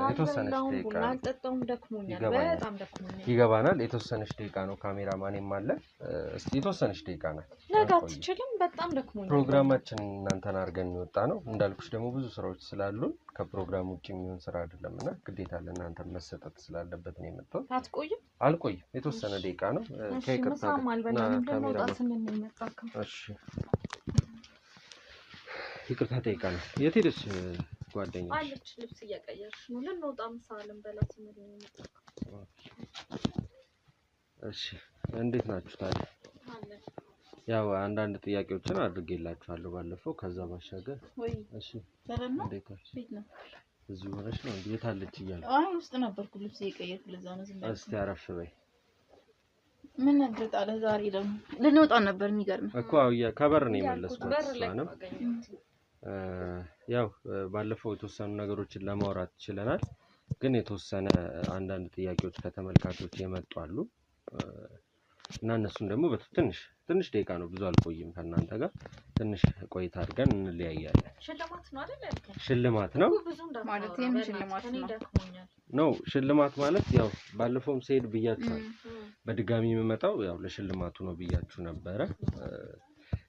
የተወሰነች ደቂቃ ነው። አልጠጣሁም፣ ደክሞኛል፣ በጣም ደክሞኛል። ይገባናል። የተወሰነች ደቂቃ ነው። ካሜራማኔም አለ። እስቲ የተወሰነች ደቂቃ ናት። ነገ አትችልም? በጣም ደክሞኛል። ፕሮግራማችን እናንተን አድርገን የወጣ ነው። እንዳልኩሽ ደግሞ ብዙ ስራዎች ስላሉን ከፕሮግራም ውጭ የሚሆን ስራ አይደለም እና ግዴታ ለእናንተ መሰጠት ስላለበት ነው የመጣሁት። አትቆይም? አልቆይም፣ የተወሰነ ደቂቃ ነው። ከይቅርታ እሺ ይቅርታ ጠይቃለሁ። የት ሄደች ጓደኛሽ? አለች፣ ልብስ እየቀየረች ነው። ልንወጣ ምሳ ልንበላ ስንል ነው የመጣው። እሺ እንዴት ናችሁ ታዲያ? ያው አንዳንድ ጥያቄዎችን አድርጌላችኋለሁ ባለፈው። ከዛ ባሻገር እሺ ሰላም ነው? እንዴት ነሽ? ቤት ነው። እዚሁ ሆነሽ ነው? እንዴት አለች እያለ? አይ ውስጥ ነበርኩ፣ ልብስ እየቀየርኩ። ለዛ ነው ዝም ብዬ። እስቲ አረፍ በይ። ምን ነገር ጣለ? ዛሬ ደግሞ ልንወጣ ነበር። የሚገርም እኮ ከበር ነው የመለስኩት። እሷንም ያው ባለፈው የተወሰኑ ነገሮችን ለማውራት ችለናል፣ ግን የተወሰነ አንዳንድ ጥያቄዎች ከተመልካቾች የመጡ አሉ እና እነሱን ደግሞ ትንሽ ደቂቃ ነው፣ ብዙ አልቆይም። ከእናንተ ጋር ትንሽ ቆይታ አድርገን እንለያያለን። ሽልማት ነው አይደል ያልከኝ? ሽልማት ነው ማለት ሽልማት ነው። ሽልማት ማለት ያው ባለፈውም ስሄድ ብያችኋል። በድጋሚ የምመጣው ያው ለሽልማቱ ነው ብያችሁ ነበረ።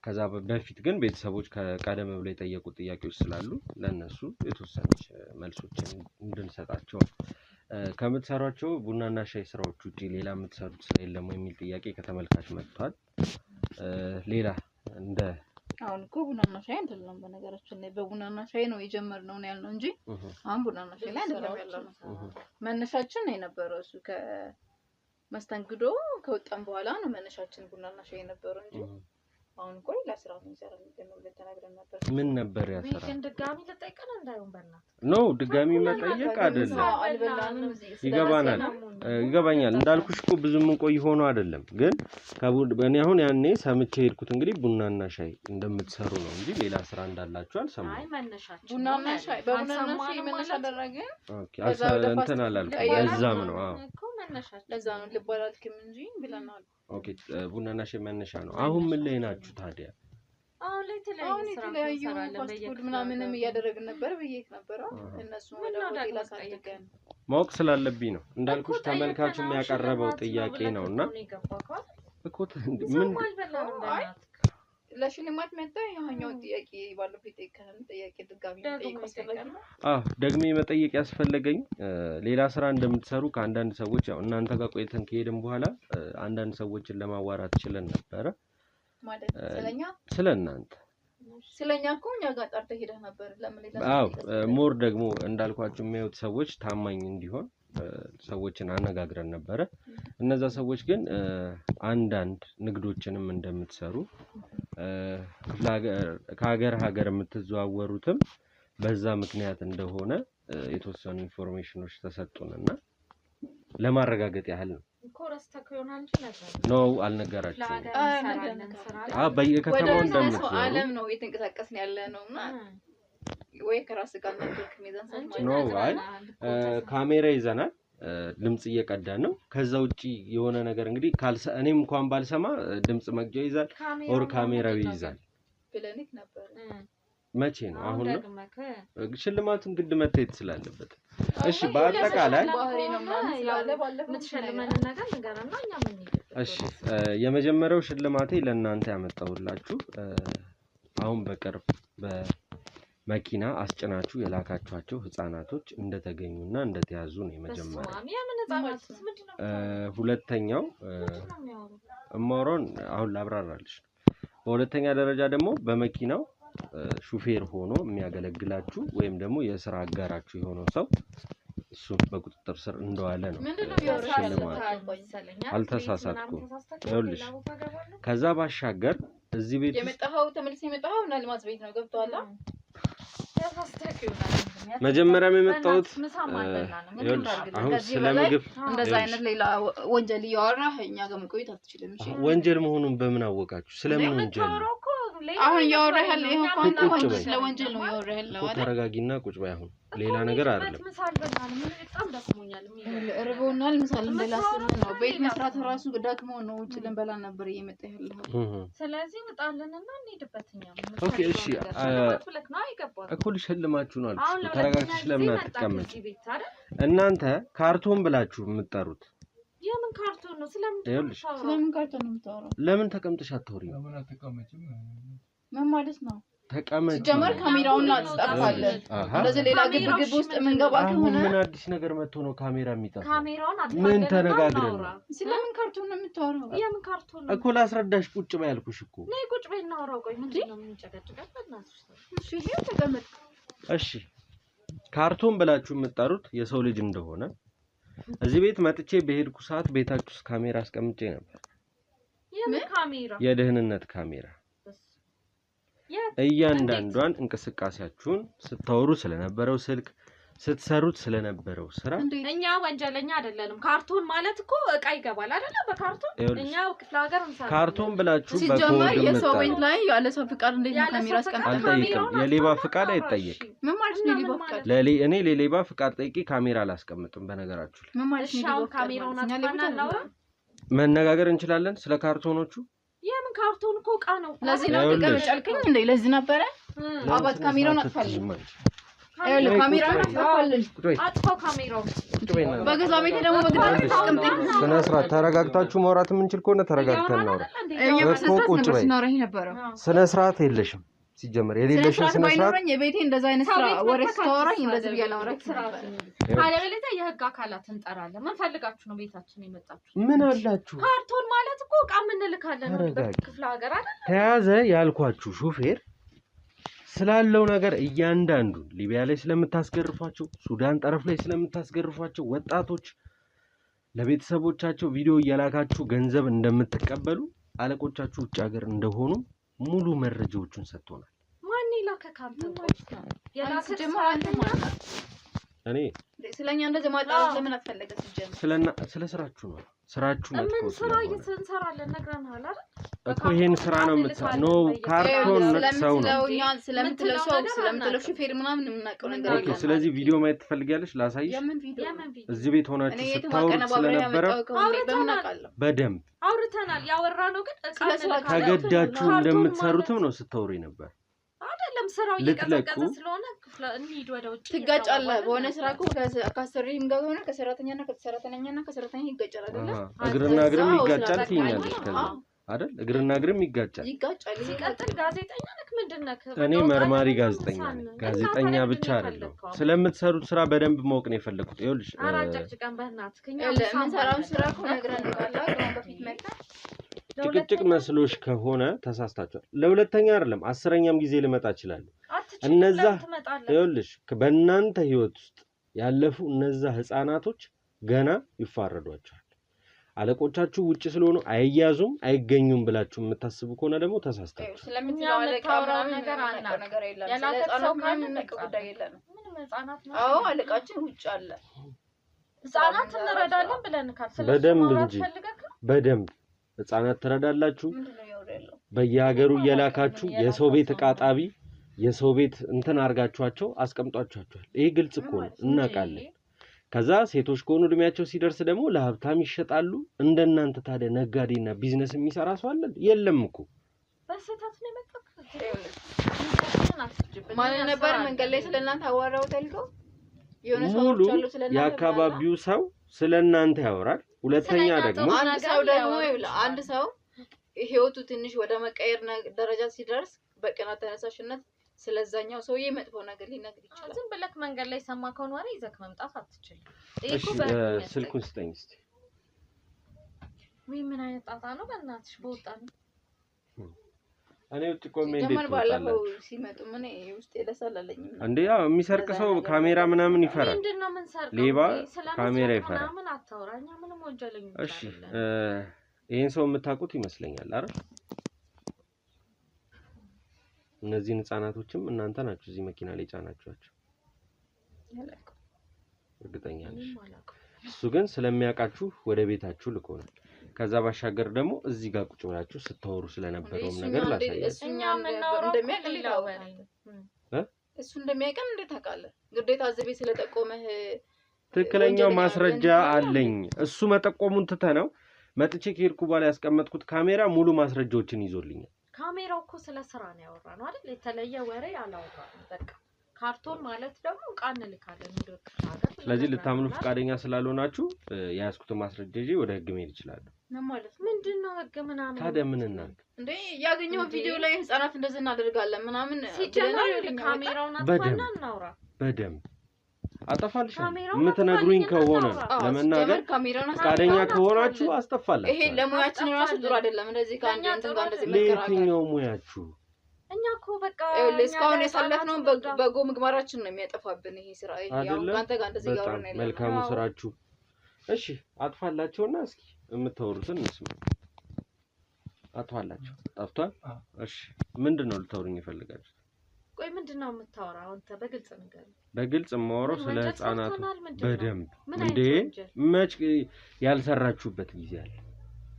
ከዛ በፊት ግን ቤተሰቦች ከቀደም ብለው የጠየቁ ጥያቄዎች ስላሉ ለነሱ የተወሰነች መልሶችን እንድንሰጣቸው ከምትሰሯቸው ቡናና ሻይ ስራዎች ውጪ ሌላ የምትሰሩት ስራ የለም የሚል ጥያቄ ከተመልካች መጥቷል። ሌላ እንደ አሁን እኮ ቡናና ሻይ አይደለም፣ በነገራችን ላይ በቡናና ሻይ ነው የጀመርነው ነው ያልነው እንጂ አሁን ቡናና ሻይ ላይ አይደለም ያለነው። መነሻችን ነው የነበረው እሱ ከመስተንግዶ ከወጣን በኋላ ነው መነሻችን ቡናና ሻይ የነበረው እንጂ አሁን እኮ ለስራው እንሰራ እንደምን ተናግረን ነበር። ምን ነበር ያሰራ? ግን ድጋሚ ልጠይቀን እንዳይሆን በእናትህ ነው። ድጋሚ መጠየቅ አይደለም። ይገባኛል። እንዳልኩሽ እኮ ብዙ ምን ቆይ ሆኖ አይደለም። ግን በእኔ አሁን ያኔ ሰምቼ ሄድኩት እንግዲህ ቡናና ሻይ እንደምትሰሩ ነው እንጂ ሌላ ስራ እንዳላችሁ አልሰማሁም። አይ መነሻችን ቡናና ሻይ በቡናና ሻይ መነሻ አደረገ። ኦኬ እንትን አላልኩም። ለዛም ነው እኮ መነሻችን ለዛ ነው ልባላልክም እንጂ ብለናል። ኦኬ ቡናና ሻይ መነሻ ነው። አሁን ምን ላይ ናችሁ ታዲያ? አሁን ላይ ተለያዩ ፋስት ምናምንም እያደረግን ነበር ብዬሽ ነበር። እነሱ ወደ ሆቴል አሳድገን ማወቅ ስላለብኝ ነው። እንዳልኩሽ ተመልካችም ያቀረበው ጥያቄ ነውና እኮ ምን ለሽልማት መጣ። ያኛው ጥያቄ ባለፈው የጠየቀን ጥያቄ ድጋሚ ጠይቀው ስለዚህ ደግሜ መጠየቅ ያስፈልገኝ ሌላ ስራ እንደምትሰሩ ከአንዳንድ ሰዎች ያው እናንተ ጋር ቆይተን ከሄድን በኋላ አንዳንድ ሰዎችን ለማዋራት ችለን ነበረ። ማለት ስለእናንተ ስለኛ እኮ እኛ ጋር ጠርተህ ሄደህ ነበር። ለምን ሌላ ሞር ደግሞ እንዳልኳችሁ የሚያዩት ሰዎች ታማኝ እንዲሆን ሰዎችን አነጋግረን ነበረ። እነዛ ሰዎች ግን አንዳንድ ንግዶችንም እንደምትሰሩ ከሀገር የምትዘዋወሩትም በዛ ምክንያት እንደሆነ የተወሰኑ ኢንፎርሜሽኖች ተሰጡንና ለማረጋገጥ ያህል ነው። ነው አልነገራችሁም? በየከተማው እንደምትዞሩ ዓለም ነው እየተንቀሳቀስን ያለ ነውና ወይ ከራስ ጋር ነው። አይ ካሜራ ይዘናል፣ ድምጽ እየቀዳን ነው። ከዛ ውጪ የሆነ ነገር እንግዲህ እኔም እንኳን ባልሰማ ድምጽ መግጃ ይዛል ኦር ካሜራው ይይዛል ብለንክ ነበር። መቼ ነው? አሁን ነው ሽልማቱን ግድ መታየት ስላለበት። እሺ በአጠቃላይ እሺ የመጀመሪያው ሽልማቴ ለእናንተ ያመጣሁላችሁ አሁን በቅርብ በመኪና አስጭናችሁ የላካችኋቸው ህፃናቶች እንደተገኙና እንደተያዙ ነው የመጀመሪያው። ሁለተኛው እማወራውን አሁን ላብራራልሽ። በሁለተኛ ደረጃ ደግሞ በመኪናው ሹፌር ሆኖ የሚያገለግላችሁ ወይም ደግሞ የስራ አጋራችሁ የሆነው ሰው እሱ በቁጥጥር ስር እንደዋለ ነው። አልተሳሳትኩም። ይኸውልሽ ከዛ ባሻገር እዚህ ቤት የመጣው ተመልሰ የመጣው እና ልማት ቤት ነው ገብቷል። መጀመሪያም የመጣሁት አሁን ስለምግብ እንደዛ አይነት ሌላ ወንጀል እያወራህ እኛ ጋር መቆየት አትችልም። እሺ ወንጀል መሆኑን በምን አወቃችሁ? ስለምን ወንጀል ነው አሁን እያወራህ ያለው? ይሄ እንኳን ስለ ወንጀል ነው እያወራህ ያለው አይደል? ተረጋጊና ቁጭ በይ። አሁን ሌላ ነገር አይደለም። እርቦናል ምሳል እንደላስነ ነው። ቤት መስራት ራሱ ደክሞ ነው። ውጭ ልንበላ ነበር እየመጣ ያለው። ስለዚህ እንጣለንና እንሄድበትኛ። ኦኬ እሺ እኮ ልሸልማችሁ ነው አልኩሽ። ተረጋግተሽ ለምን አትቀመጪ? እናንተ ካርቶን ብላችሁ የምትጠሩት የምን ካርቶን ነው? ስለምን ካርቶን ነው የምታወራው? ለምን ተቀምጠሽ አትወሪም? ምን ማለት ነው? ተቀመጭ። ጀመር ካሜራውን አጥፋለን። እንደዚህ ሌላ ግብግብ ውስጥ የምንገባ ከሆነ ምን አዲስ ነገር መጥቶ ነው ካሜራ የሚጠፋው? ካሜራውን አጥፋለን። ምን ተነጋግረን? ስለምን ካርቶን ነው የምታወራው? የምን ካርቶን ነው እኮ ላስረዳሽ። ቁጭ በይ ያልኩሽ እኮ። ነይ ቁጭ በይ እናውራው። ቆይ ምንድን ነው የምንጨቀጭቀው? በእናትሽ እሺ ይሄ ተቀመጥ። እሺ ካርቶን ብላችሁ የምትጠሩት የሰው ልጅ እንደሆነ እዚህ ቤት መጥቼ በሄድኩ ሰዓት ቤታችሁ ውስጥ ካሜራ አስቀምጬ ነበር። የምን ካሜራ? የደህንነት ካሜራ። እያንዳንዷን እንቅስቃሴያችሁን ስታወሩ ስለነበረው ስልክ ስትሰሩት ስለነበረው ስራ እኛ ወንጀለኛ አይደለንም። ካርቶን ማለት እኮ እቃ ይገባል አይደለ? በካርቶን እኛው ክፍለ ሀገር እንሰራለን። ካርቶን ብላችሁ ሲጀመር የሰው ቤት ላይ ያለ ሰው ፍቃድ እንዴት ነው ካሜራ አስቀምጣለሁ? አልጠይቅም። የሌባ ፍቃድ አይጠየቅም። ምን ማለት ነው የሌባ ፍቃድ? እኔ ለሌባ ፍቃድ ጠይቄ ካሜራ አላስቀምጥም። በነገራችሁ ላይ ምን ማለት ነው? ካሜራውን አጥፋናላው መነጋገር እንችላለን ስለ ካርቶኖቹ። የምን ካርቶን እኮ እቃ ነው። ለዚህ ነው ተቀምጫልከኝ እንዴ? ለዚህ ነበረ አባት ካሜራውን አጥፋልኝ። አይደል ካሜራውን አጥፋልኝ። አጥፋው ካሜራውን። በገዛ ቤቴ ደግሞ በግድ አስቀምጠኝ። ስነ ስርዓት ተረጋግታችሁ ማውራት የምንችል ከሆነ ተረጋግተን እናውራ። ቁጭ በይ። ስነ ስርዓት የለሽም ሲጀመር የሌለሽን ስነ ስርዓት የቤቴ እንደዛ አይነት ስራ ወሬ ስታወራኝ እንደዚህ ብያለሁ። ካለበለዚያ የህግ አካላት እንጠራለን። ምን ፈልጋችሁ ነው ቤታችን የመጣችሁ? ምን አላችሁ? ካርቶን ማለት እኮ እቃ የምንልካለን ክፍለ ሀገር አይደል? ተያዘ ያልኳችሁ ሹፌር ስላለው ነገር እያንዳንዱ ሊቢያ ላይ ስለምታስገርፏቸው፣ ሱዳን ጠረፍ ላይ ስለምታስገርፏቸው ወጣቶች ለቤተሰቦቻቸው ቪዲዮ እያላካችሁ ገንዘብ እንደምትቀበሉ አለቆቻችሁ ውጭ ሀገር እንደሆኑ ሙሉ መረጃዎችን ሰጥቶናል። ማን ይላከ ካርቶን? የላከ ደግሞ አንተ ማለት እኔ ስለኛ እንደዚህ ማጣራት ለምን አስፈለገ? ስለ ስራችሁ ነው። ስራችሁ ነው። ምን ስራ እየሰራለን ነግረናል አይደል? እኮ ይሄን ስራ ነው የምትሰራው። ኖ ካርቶን ሰው ነው ስለምትለው ሹፌር ምናምን የምናውቀው ነገር ኦኬ። ስለዚህ ቪዲዮ ማየት ትፈልጊያለሽ? ላሳይሽ። እዚህ ቤት ሆናችሁ ስታወሩ ስለነበረ በደንብ አውርተናል። ያወራነው ግን ተገዳችሁ እንደምትሰሩትም ነው ስታወሩ ነበር። አይደለም ስራው እየቀዘቀዘ ስለሆነ እንሂድ ወደ ውጭ። ትጋጫለህ። በሆነ ስራ እኮ ከአሰሪም ጋር ሆነ ከሰራተኛና ከሰራተኛ ይጋጫል አይደለ? እግርና እግርም ይጋጫል ትይኛለሽ። ከዛ አይደል? እግርና እግርም ይጋጫል። ሲቀጥል ጋዜጠኛ ነክ ምንድነው? እኔ መርማሪ ጋዜጠኛ ነኝ። ጋዜጠኛ ብቻ አይደለም። ስለምትሰሩት ስራ በደንብ ማወቅ ነው የፈለኩት። ይኸውልሽ አራጨጭቀን በእናትህ ከኛ የምንሰራውን ስራ እኮ ነግረን ካላ በፊት መጣ ጭቅጭቅ መስሎሽ ከሆነ ተሳስታችኋል። ለሁለተኛ አይደለም 10ኛም ጊዜ ልመጣ እችላለሁ። እነዛ ይኸውልሽ በእናንተ ህይወት ውስጥ ያለፉ እነዛ ህፃናቶች ገና ይፋረዷቸዋል። አለቆቻችሁ ውጭ ስለሆኑ አይያዙም አይገኙም ብላችሁ የምታስቡ ከሆነ ደግሞ ተሳስታችሁ። ስለምትለው አለቃ ምናምን ነገር የለም። ስለህፃናት ምንም ጉዳይ የለም። ምንም ህፃናት ነው። አዎ አለቃችን ውጭ አለ። ህፃናት እንረዳለን ብለን ካል በደንብ እንጂ በደንብ ህፃናት ትረዳላችሁ። በየሀገሩ እየላካችሁ የሰው ቤት ዕቃ ጣቢ የሰው ቤት እንትን አርጋችኋቸው አስቀምጧችኋል። ይሄ ግልጽ እኮ ነው፣ እናውቃለን። ከዛ ሴቶች ከሆኑ እድሜያቸው ሲደርስ ደግሞ ለሀብታም ይሸጣሉ። እንደናንተ ታዲያ ነጋዴና ቢዝነስ የሚሰራ ሰው አለ? የለም እኮ። በስህተት ነው የመጣው። ማን ነበር መንገድ ላይ ስለናንተ አዋራው ተልከው የሆነ ሰው አሉ ስለናንተ የአካባቢው ሰው ስለናንተ ያወራል። ሁለተኛ ደግሞ አንድ ሰው ህይወቱ ትንሽ ወደ መቀየር ደረጃ ሲደርስ በቅናት ተነሳሽነት ስለዛኛው ሰውዬ መጥፎ ነገር ሊነግር ይችላል። ዝም ብለክ መንገድ ላይ ሰማከውን ወሬ ይዘክ መምጣት አትችልም። እሺ ስልኩን ስጠኝ እስቲ። ምን አይነት ጣጣ ነው በእናትሽ? በወጣ ነው እኔ ውጭ ቆሜ እንዴት ጀመር ባለፈው ሲመጡ ምን ውስጥ የደሳላለኝ እንዴ ያው የሚሰርቅ ሰው ካሜራ ምናምን ይፈራል ምንድነው ምን ሰርቀው ሌባ ካሜራ ይፈራል ምናምን አታውራኛ ምንም ወንጀለኛ እሺ ይሄን ሰው የምታውቁት ይመስለኛል አይደል እነዚህ ህፃናቶችም እናንተ ናችሁ እዚህ መኪና ላይ ጫናችኋቸው እርግጠኛ ነኝ እሱ ግን ስለሚያውቃችሁ ወደ ቤታችሁ ልኮናል ከዛ ባሻገር ደግሞ እዚህ ጋር ቁጭ ብላችሁ ስታወሩ ስለነበረው ነገር ላሳያችሁ እኛም እንደሚያውቀው እሱ እንደሚያውቀን እንዴት ታውቃለህ ግዴታ እዚህ ቤት ስለጠቆመህ ትክክለኛው ማስረጃ አለኝ እሱ መጠቆሙን ትተነው መጥቼ ከሄድኩ በኋላ ያስቀመጥኩት ካሜራ ሙሉ ማስረጃዎችን ይዞልኛል ካሜራው እኮ ስለ ስራ ነው ያወራነው አይደል የተለየ ወሬ አላወራንም በቃ ካርቶን ማለት ደግሞ ቃል ልካለን እንደወጣ ሀገር ስለዚህ ልታምኑ ፍቃደኛ ስላልሆናችሁ ያስኩት ማስረጃ ይዤ ወደ ህግ መሄድ ይችላል ምን ማለት ምንድነው ህግ ምናምን ታዲያ ምን እናድርግ እንዴ ያገኘው ቪዲዮ ላይ ህፃናት እንደዚህ እናደርጋለን ምናምን ሲጀመር ካሜራውን አጥፋና እናውራ በደንብ አጠፋልሽ የምትነግሩኝ ከሆነ ለመናገር ፍቃደኛ ከሆናችሁ አስጠፋላችሁ ይሄ ለሙያችን ራሱ ጥሩ አይደለም እንደዚህ ካንተ እንትን ጋር እንደዚህ መከራከር ለየትኛው ሙያችሁ እኛ እኮ በቃ እስካሁን ያሳለፍነው በጎ ምግባራችን ነው የሚያጠፋብን ይሄ ስራ ይሄ ያው አንተ ጋር እንደዚህ ጋር ነው ያለው መልካም ስራችሁ እሺ አጥፋላችሁና እስኪ የምታወሩትን እንስማ አጥፋላችሁ ጠፍቷል እሺ ምንድነው ልታወሩኝ ይፈልጋችሁ ቆይ ምንድነው የምታወራው አንተ በግልጽ ነገር በግልጽ ማወራው ስለ ህፃናቱ በደንብ እንዴ መች ያልሰራችሁበት ጊዜ አለ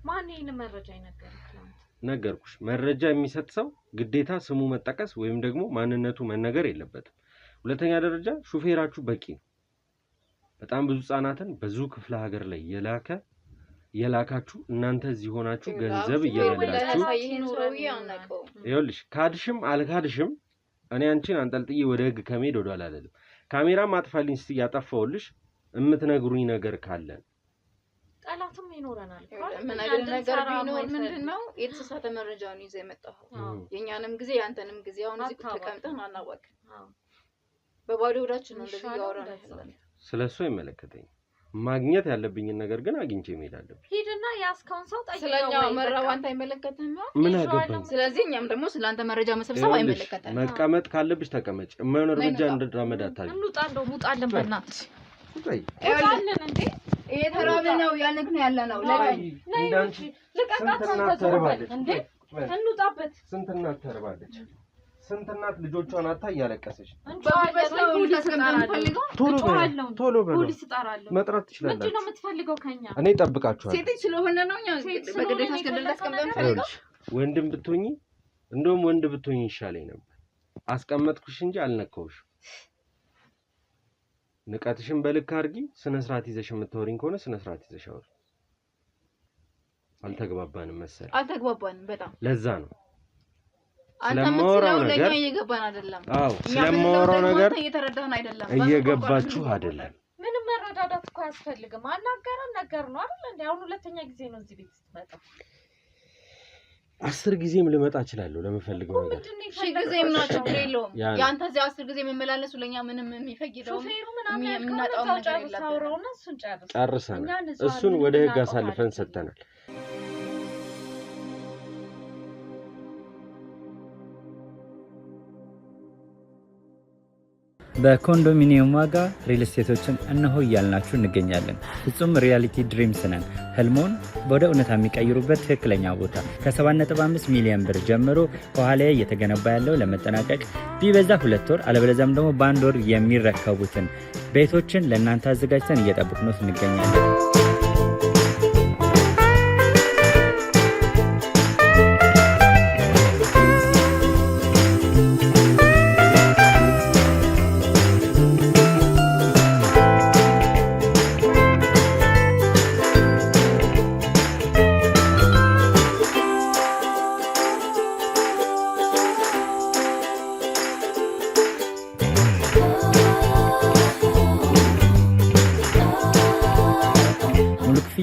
ማን ይሄን መረጃ ይነገርክ ነገርኩሽ መረጃ የሚሰጥ ሰው ግዴታ ስሙ መጠቀስ ወይም ደግሞ ማንነቱ መነገር የለበትም ሁለተኛ ደረጃ ሹፌራችሁ በቂ ነው በጣም ብዙ ህፃናትን ብዙ ክፍለ ሀገር ላይ የላካችሁ እናንተ እዚህ ሆናችሁ ገንዘብ እየበላችሁ ይኸውልሽ ካድሽም አልካድሽም እኔ አንቺን አንጠልጥዬ ወደ ህግ ከመሄድ ወደ አላለለም ካሜራ ማጥፋልኝ እስቲ ያጠፋውልሽ የምትነግሩኝ ነገር ካለ ጣላትም ይኖረናል ምን አይነት ነገር ቢኖር ምንድነው የተሳሳተ መረጃውን ይዘህ የመጣው የኛንም ጊዜ ያንተንም ጊዜ አሁን እዚህ ተቀምጠን አናወቅ በባዶ ወዳችን ነው እንደዚህ ያወራን ያለው ስለሱ አይመለከተኝ ማግኘት ያለብኝን ነገር ግን አግኝቼ እሄዳለሁ ሂድና ያስካውን ሰው ጠይቀው ስለኛው መረጃ አንተ አይመለከተህም ምን አገባኝ ስለዚህ እኛም ደግሞ ስላንተ መረጃ መሰብሰብ አይመለከተህም መቀመጥ ካለብሽ ተቀመጭ የማይሆን እርምጃ እንድራመዳታል እንውጣለው ሙጣለን በእናትሽ አይወልን እንዴ የተራበ ነው ያልክ ነው ያለ ነው ለቀኝ እንዳንቺ ለቀቃት ተርባለች እንዴ እንውጣበት ስንት እናት ተርባለች ስንት እናት ልጆቿን አታ እያለቀሰች ቶሎ ፖሊስ እጠራለሁ መጥራት ትችላላችሁ ምንድነው የምትፈልገው ከኛ እኔ እጠብቃችኋለሁ ሴት ስለሆነ ነው እኛ በግዴታ አስገድል አስቀምጠን ፈልገው ወንድም ብትሆኚ እንደውም ወንድ ብትሆኚ ይሻለኝ ነበር አስቀመጥኩሽ እንጂ አልነካውሽ ንቀትሽን በልክ አድርጊ ስነ ስርዓት ይዘሽ የምትወሪኝ ከሆነ ስነ ስርዓት ይዘሽ አውሪ አልተግባባንም መሰለኝ አልተግባባንም በጣም ለዛ ነው ስለማወራው ነገር እየገባን አይደለም አዎ ስለማወራው ነገር እየተረዳን አይደለም እየገባችሁ አይደለም ምንም መረዳዳት እኮ ያስፈልግም አናገረን ነገር ነው አይደል እንዴ አሁን ሁለተኛ ጊዜ ነው እዚህ ቤት ስትመጣ 10 ጊዜም ልመጣ እችላለሁ ለምፈልገው ነገር እሺ ጊዜም ነው ችግር የለውም ያንተ እዚህ 10 ጊዜ መመላለሱ ለኛ ምንም የሚፈይደው የምናጣው ነገር የለም ጨርሰናል እሱን ወደ ህግ አሳልፈን ሰጥተናል በኮንዶሚኒየም ዋጋ ሪል ስቴቶችን እነሆ እያልናችሁ እንገኛለን። ፍጹም ሪያሊቲ ድሪምስ ነን። ህልሞን ወደ እውነታ የሚቀይሩበት ትክክለኛ ቦታ ከ7.5 ሚሊዮን ብር ጀምሮ ከኋላ እየተገነባ ያለው ለመጠናቀቅ ቢበዛ 2 ወር አለበለዚያም ደግሞ በ1 ወር የሚረከቡትን ቤቶችን ለእናንተ አዘጋጅተን እየጠበቅነው እንገኛለን።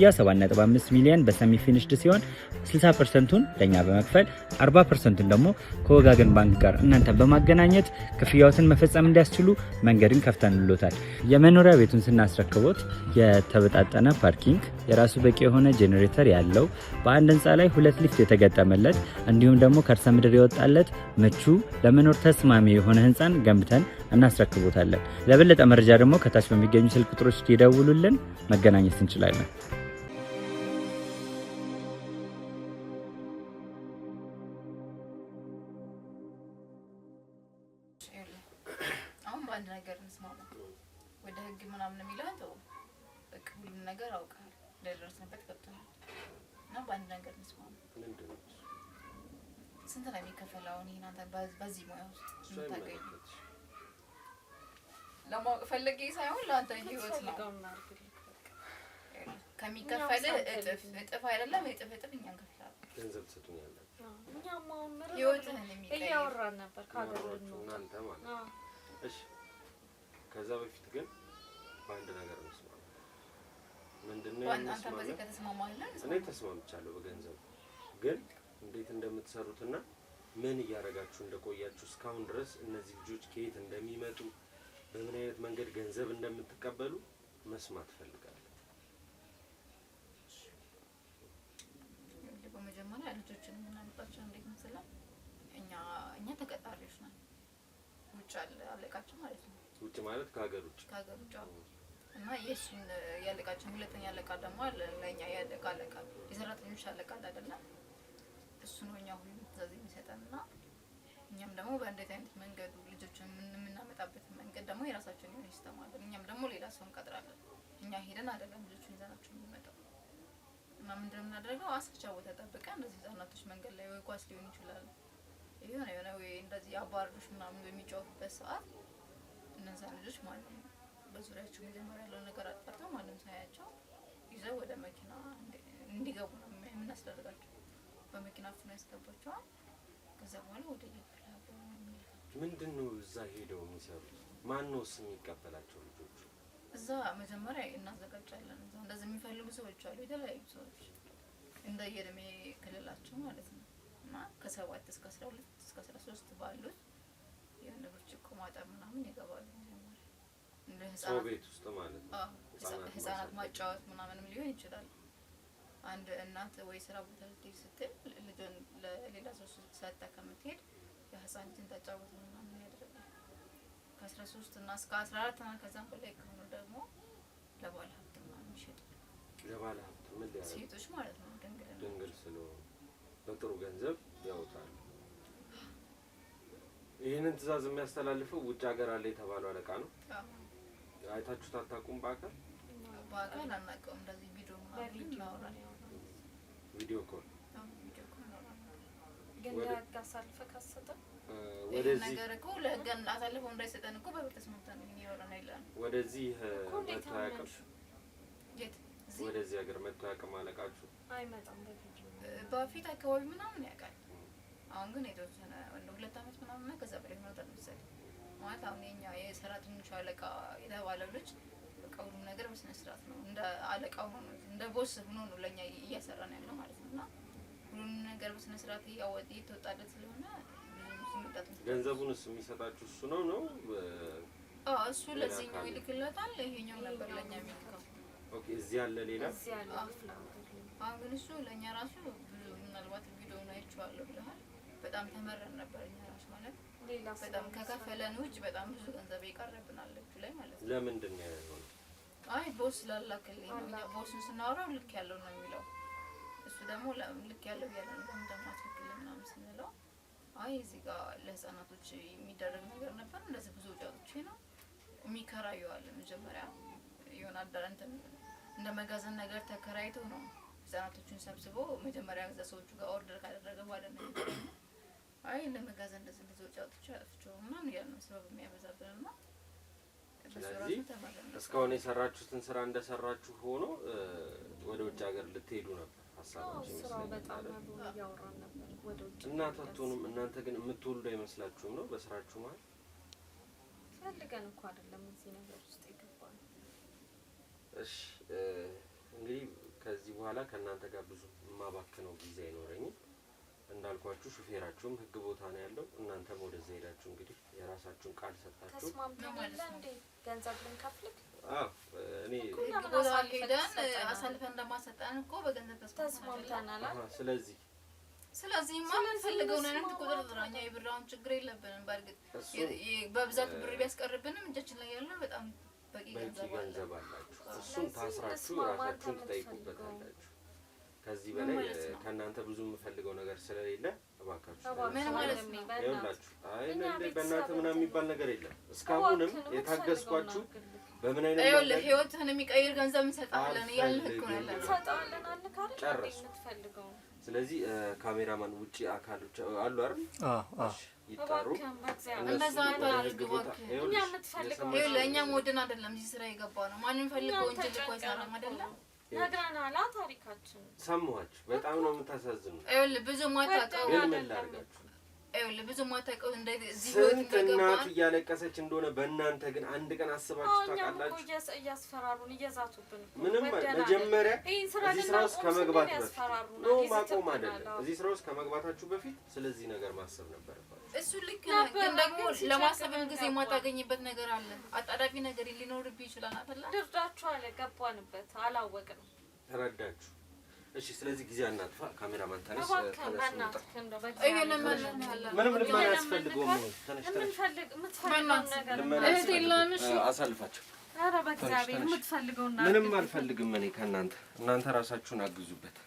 ክፍያ 7.5 ሚሊዮን በሰሚ ፊኒሽድ ሲሆን 60%ቱን ለኛ በመክፈል 40%ቱን ደግሞ ከወጋገን ባንክ ጋር እናንተ በማገናኘት ክፍያዎትን መፈጸም እንዲያስችሉ መንገድን ከፍተንልዎታል። የመኖሪያ ቤቱን ስናስረክቦት የተበጣጠነ ፓርኪንግ፣ የራሱ በቂ የሆነ ጄኔሬተር ያለው በአንድ ህንፃ ላይ 2 ሊፍት የተገጠመለት እንዲሁም ደግሞ ከርሰ ምድር የወጣለት ምቹ ለመኖር ተስማሚ የሆነ ህንፃን ገንብተን እናስረክቦታለን። ለበለጠ መረጃ ደግሞ ከታች በሚገኙ ስልክ ቁጥሮች ይደውሉልን፣ መገናኘት እንችላለን። አሁን በአንድ ነገር እንስማማ። ወደ ህግ ምናምን የሚለውን ተው፣ በቃ ሁሉም ነገር አውቃለሁ፣ እንደደረስንበት ገብቶናል። እና በአንድ ነገር እንስማማ። ስንት ነው የሚከፈለው? አሁን ይሄን አንተ በዚህ ሙያ ውስጥ የምታገኝ ለማወቅ ፈልጌ ሳይሆን ለአንተ ህይወት ነው ከሚከፈል እጥፍ አይደለም፣ እጥፍ እኛ እንከፍላለን። ገንዘብ ትሰጡኛላችሁ። እኛም አሁን ህይወትህን የሚቀይር እያወራን ነበር ካገር ነው እናንተ ማለት ነው። እሺ ከዛ በፊት ግን በአንድ ነገር እንስማማ። ምንድነው አንተ በዚህ ከተስማማለን? እኔ ተስማምቻለሁ በገንዘብ ግን እንዴት እንደምትሰሩትና ምን እያደረጋችሁ እንደቆያችሁ እስካሁን ድረስ እነዚህ ልጆች ከየት እንደሚመጡ በምን አይነት መንገድ ገንዘብ እንደምትቀበሉ መስማት ፈልጋለሁ። በመጀመሪያ ልጆችን የምናመጣቸው እንዴት መሰለህ? እኛ ተቀጣሪዎች ነን። ውጭ አለቃቸው ማለት ነው። ውጭ ማለት ከሀገር ውጭ እና የእሱን ያለቃችን ሁለተኛ አለቃ ደግሞ አለ። ለእኛ ያለቃ አለቃ የሰራተኞች አለቃ አይደለ? እሱ ነው እኛ ሁሉ ትዕዛዝ የሚሰጠንና እኛም ደግሞ በእንዴት አይነት መንገዱ ልጆችን የምናመጣበት መንገድ ደግሞ የራሳችን የሆነ ሲስተም አለ። እኛም ደግሞ ሌላ ሰው እንቀጥራለን። እኛ ሄደን አይደለም ልጆችን ይዘናቸው የምንመጣው። እና ምንድነው የምናደርገው? አስቻ ቦታ ጠብቀን እንደዚህ ህጻናቶች መንገድ ላይ ወይ ኳስ ሊሆን ይችላል የሆነ ወይ እንደዚህ አባሮች ምናምን በሚጫወቱበት ሰዓት እነዛ ልጆች ማለት ነው በዙሪያቸው መጀመሪያ ያለው ነገር አጣርተው ማንም ሳያቸው ይዘው ወደ መኪና እንዲገቡ ነው የምናስደርጋቸው። በመኪና አፍኖ ያስገባቸዋል። ከዛ በኋላ ወደ ይፍላሉ። ምንድነው እዛ ሄደው የሚሰሩት? ማን ነው የሚቀበላቸው ልጆቹ? እዛ መጀመሪያ እናዘጋጃለን። እዛ እንደዚህ የሚፈልጉ ሰዎች አሉ፣ የተለያዩ ሰዎች እንደ የእድሜ ክልላቸው ማለት ነው። እና ከ7 እስከ 12 እስከ 13 ባሉት የሆነ ብርጭቆ ማጠብ ምናምን ይገባሉ። እንደ ሰው ቤት ውስጥ ማለት ነው። ህፃናት ማጫወት ምናምንም ሊሆን ይችላል። አንድ እናት ወይ ስራ ቦታ ልትሄድ ስትል ልጅን ለሌላ ሰው ሰጥታ ከምትሄድ የህፃናትን ተጫወት ምናምን ያደርጋል። ከ13 እና እስከ 14 እና ከዛም በላይ ከሆኑ ደግሞ ለባለ ሀብት ምናምን ይሸጣል። ለባለ ሀብት ምን ሊያደርግ? ሴቶች ማለት ነው። ድንግል ስለሆኑ በጥሩ ገንዘብ ያወጣሉ። ይህንን ትዕዛዝ የሚያስተላልፈው ውጭ ሀገር አለ የተባለው አለቃ ነው። አይታችሁት አታውቁም? በአካል አናውቀውም። እንደዚህ ቪዲዮ ምናምን እናወራለን። ቪዲዮ ኮል ግን ለህግ አሳልፈህ ካሰጠን ወደዚህ ነገር እኮ ለህግ አሳልፈው እንዳይሰጠን እኮ በቤት ተስማምተን ነው የሚያወራን አይደል? ወደዚህ መጥቶ አያውቅም። ወደዚህ ሀገር መጥቶ አያውቅም አለቃችሁ? አይመጣም። በፊት አካባቢ ምናምን ያውቃል። አሁን ግን የተወሰነ 2 አመት ምናምን ከዛ በላይ ሆኖታል መሰለኝ። ማለት አሁን የኛ የሰራተኞች አለቃ የተባለው ልጅ በቃ ሁሉም ነገር በስነ ስርዓት ነው። እንደ አለቃው ሆኖ እንደ ቦስ ሆኖ ነው ለኛ እያሰራን ያለው ማለት ነውና ሁሉም ነገር በስነ ስርዓት እየተወጣለት ስለሆነ ገንዘቡንስ የሚሰጣችሁ እሱ ነው? እሱ ለዚህኛው ይልክለታል። ይሄኛው ነበር ለኛ የሚልከው። ኦኬ። እዚህ ያለ ሌላ አሁን ግን እሱ ለኛ ራሱ ምናልባት ቪዲዮውን አይቼዋለሁ ብለሃል። በጣም ተመረን ነበር እኛ ራሱ ማለት ሌላ በጣም ከከፈለን ውጭ በጣም ብዙ ገንዘብ ይቀርብናል እሱ ላይ ማለት ነው። ለምንድን ነው ያለው? አይ ቦስ ላላከልኝ ነው። እኛ ቦስን ስናወራው ልክ ያለው ነው የሚለው። እሱ ደግሞ ልክ ያለው ያለ ነው እንደማትልክል ምናምን ስንለው አይ እዚህ ጋር ለህፃናቶች የሚደረግ ነገር ነበር እንደዚህ ብዙ ወጪዎች ነው የሚከራዩ አለ። መጀመሪያ የሆነ አዳራንተን እንደ መጋዘን ነገር ተከራይቶ ነው ህፃናቶቹን ሰብስቦ መጀመሪያ እዛ ሰዎቹ ጋር ኦርደር ካደረገ በኋላ ነው አይ ለመጋዘን እንደዚህ ወጪዎች አጥፍቸው ምናምን ያለው ሰበብ የሚያበዛብንና ስለዚህ እስካሁን የሰራችሁትን ስራ እንደሰራችሁ ሆኖ ወደ ውጭ ሀገር ልትሄዱ ነበር ሀሳባችሁ ይመስላል። እናንተ አትሆኑም? እናንተ ግን የምትወልዱ አይመስላችሁም ነው በስራችሁ ማለት? ፈልገን እኮ አይደለም እዚህ ነገር ውስጥ የገባነው። እሺ እንግዲህ በኋላ ከእናንተ ጋር ብዙ የማባክነው ጊዜ አይኖረኝም። እንዳልኳችሁ ሹፌራችሁም ህግ ቦታ ነው ያለው። እናንተም ወደዛ ሄዳችሁ እንግዲህ የራሳችሁን ቃል ሰጣችሁ ተስማምተናል እንዴ ገንዘብ ልንከፍልክ? እኔ ቦታ ሄደን አሳልፈን እንደማሰጠን እኮ በገንዘብ ተስማምተናል። ስለዚህ ማን ፈልገውን አይነት ቁጥር ጥራኛ የብራውን ችግር የለብንም። በርግጥ በብዛት ብር ቢያስቀርብንም እጃችን ላይ ያለው በጣም በቂ ገንዘብ አላችሁ። እሱን ታስራችሁ ራሳችሁን ትጠይቁበታላችሁ። ከዚህ በላይ ከእናንተ ብዙ የምፈልገው ነገር ስለሌለ እባካችሁ ምን ማለት ነው? ይኸውላችሁ በእናትህ ምናምን የሚባል ነገር የለም። እስካሁንም የታገስኳችሁ በምን አይነት ይኸውልህ ህይወትህን የሚቀይር ገንዘብ እንሰጣለን እያልን ህግ ነው ያለን። እንሰጣለን አልካር የምትፈልገው። ስለዚህ ካሜራማን ውጪ አካሎች አሉ አይደል? ይጣሩ። እንደዛ ታድርግ እባክህ። እኛ የምትፈልገው ይኸውልህ እኛ ሞድን አይደለም እዚህ ስራ የገባው ነው። ማንም ፈልገው ወንጀል እኮ አይሰራም አይደለም። ነግራናላ ታሪካችን ሰማችሁ። በጣም ነው የምታሳዝኑት። ይኸውልህ ብዙ ማታውቀው ምን ላድርጋችሁ? ይኸውልህ ብዙ ማታውቀው እንደዚህ ስንት እናት እያለቀሰች እንደሆነ በእናንተ ግን አንድ ቀን አስባችሁ ታውቃላችሁ? እያስፈራሩን እየዛቱብን ምንም መጀመሪያ እዚህ ስራ ውስጥ ከመግባት በፊት ነው ማቆም አይደለም። እዚህ ስራ ውስጥ ከመግባታችሁ በፊት ስለዚህ ነገር ማሰብ ነበረባችሁ። እሱ ልክ ነው፣ ግን ደግሞ ለማሰብም ጊዜ የማታገኝበት ነገር አለ። አጣዳፊ ነገር ሊኖርብህ ይችላል አይደል? ድርዳችሁ አለ ገባንበት አላወቅንም። ተረዳችሁ? እሺ ስለዚህ ጊዜ አናጥፋ። ካሜራማን ተነስ። ምንም ልመና አያስፈልገውም። አሳልፋቸው። ኧረ በእግዚአብሔር የምትፈልገውን ምንም አልፈልግም እኔ ከእናንተ። እናንተ ራሳችሁን አግዙበት።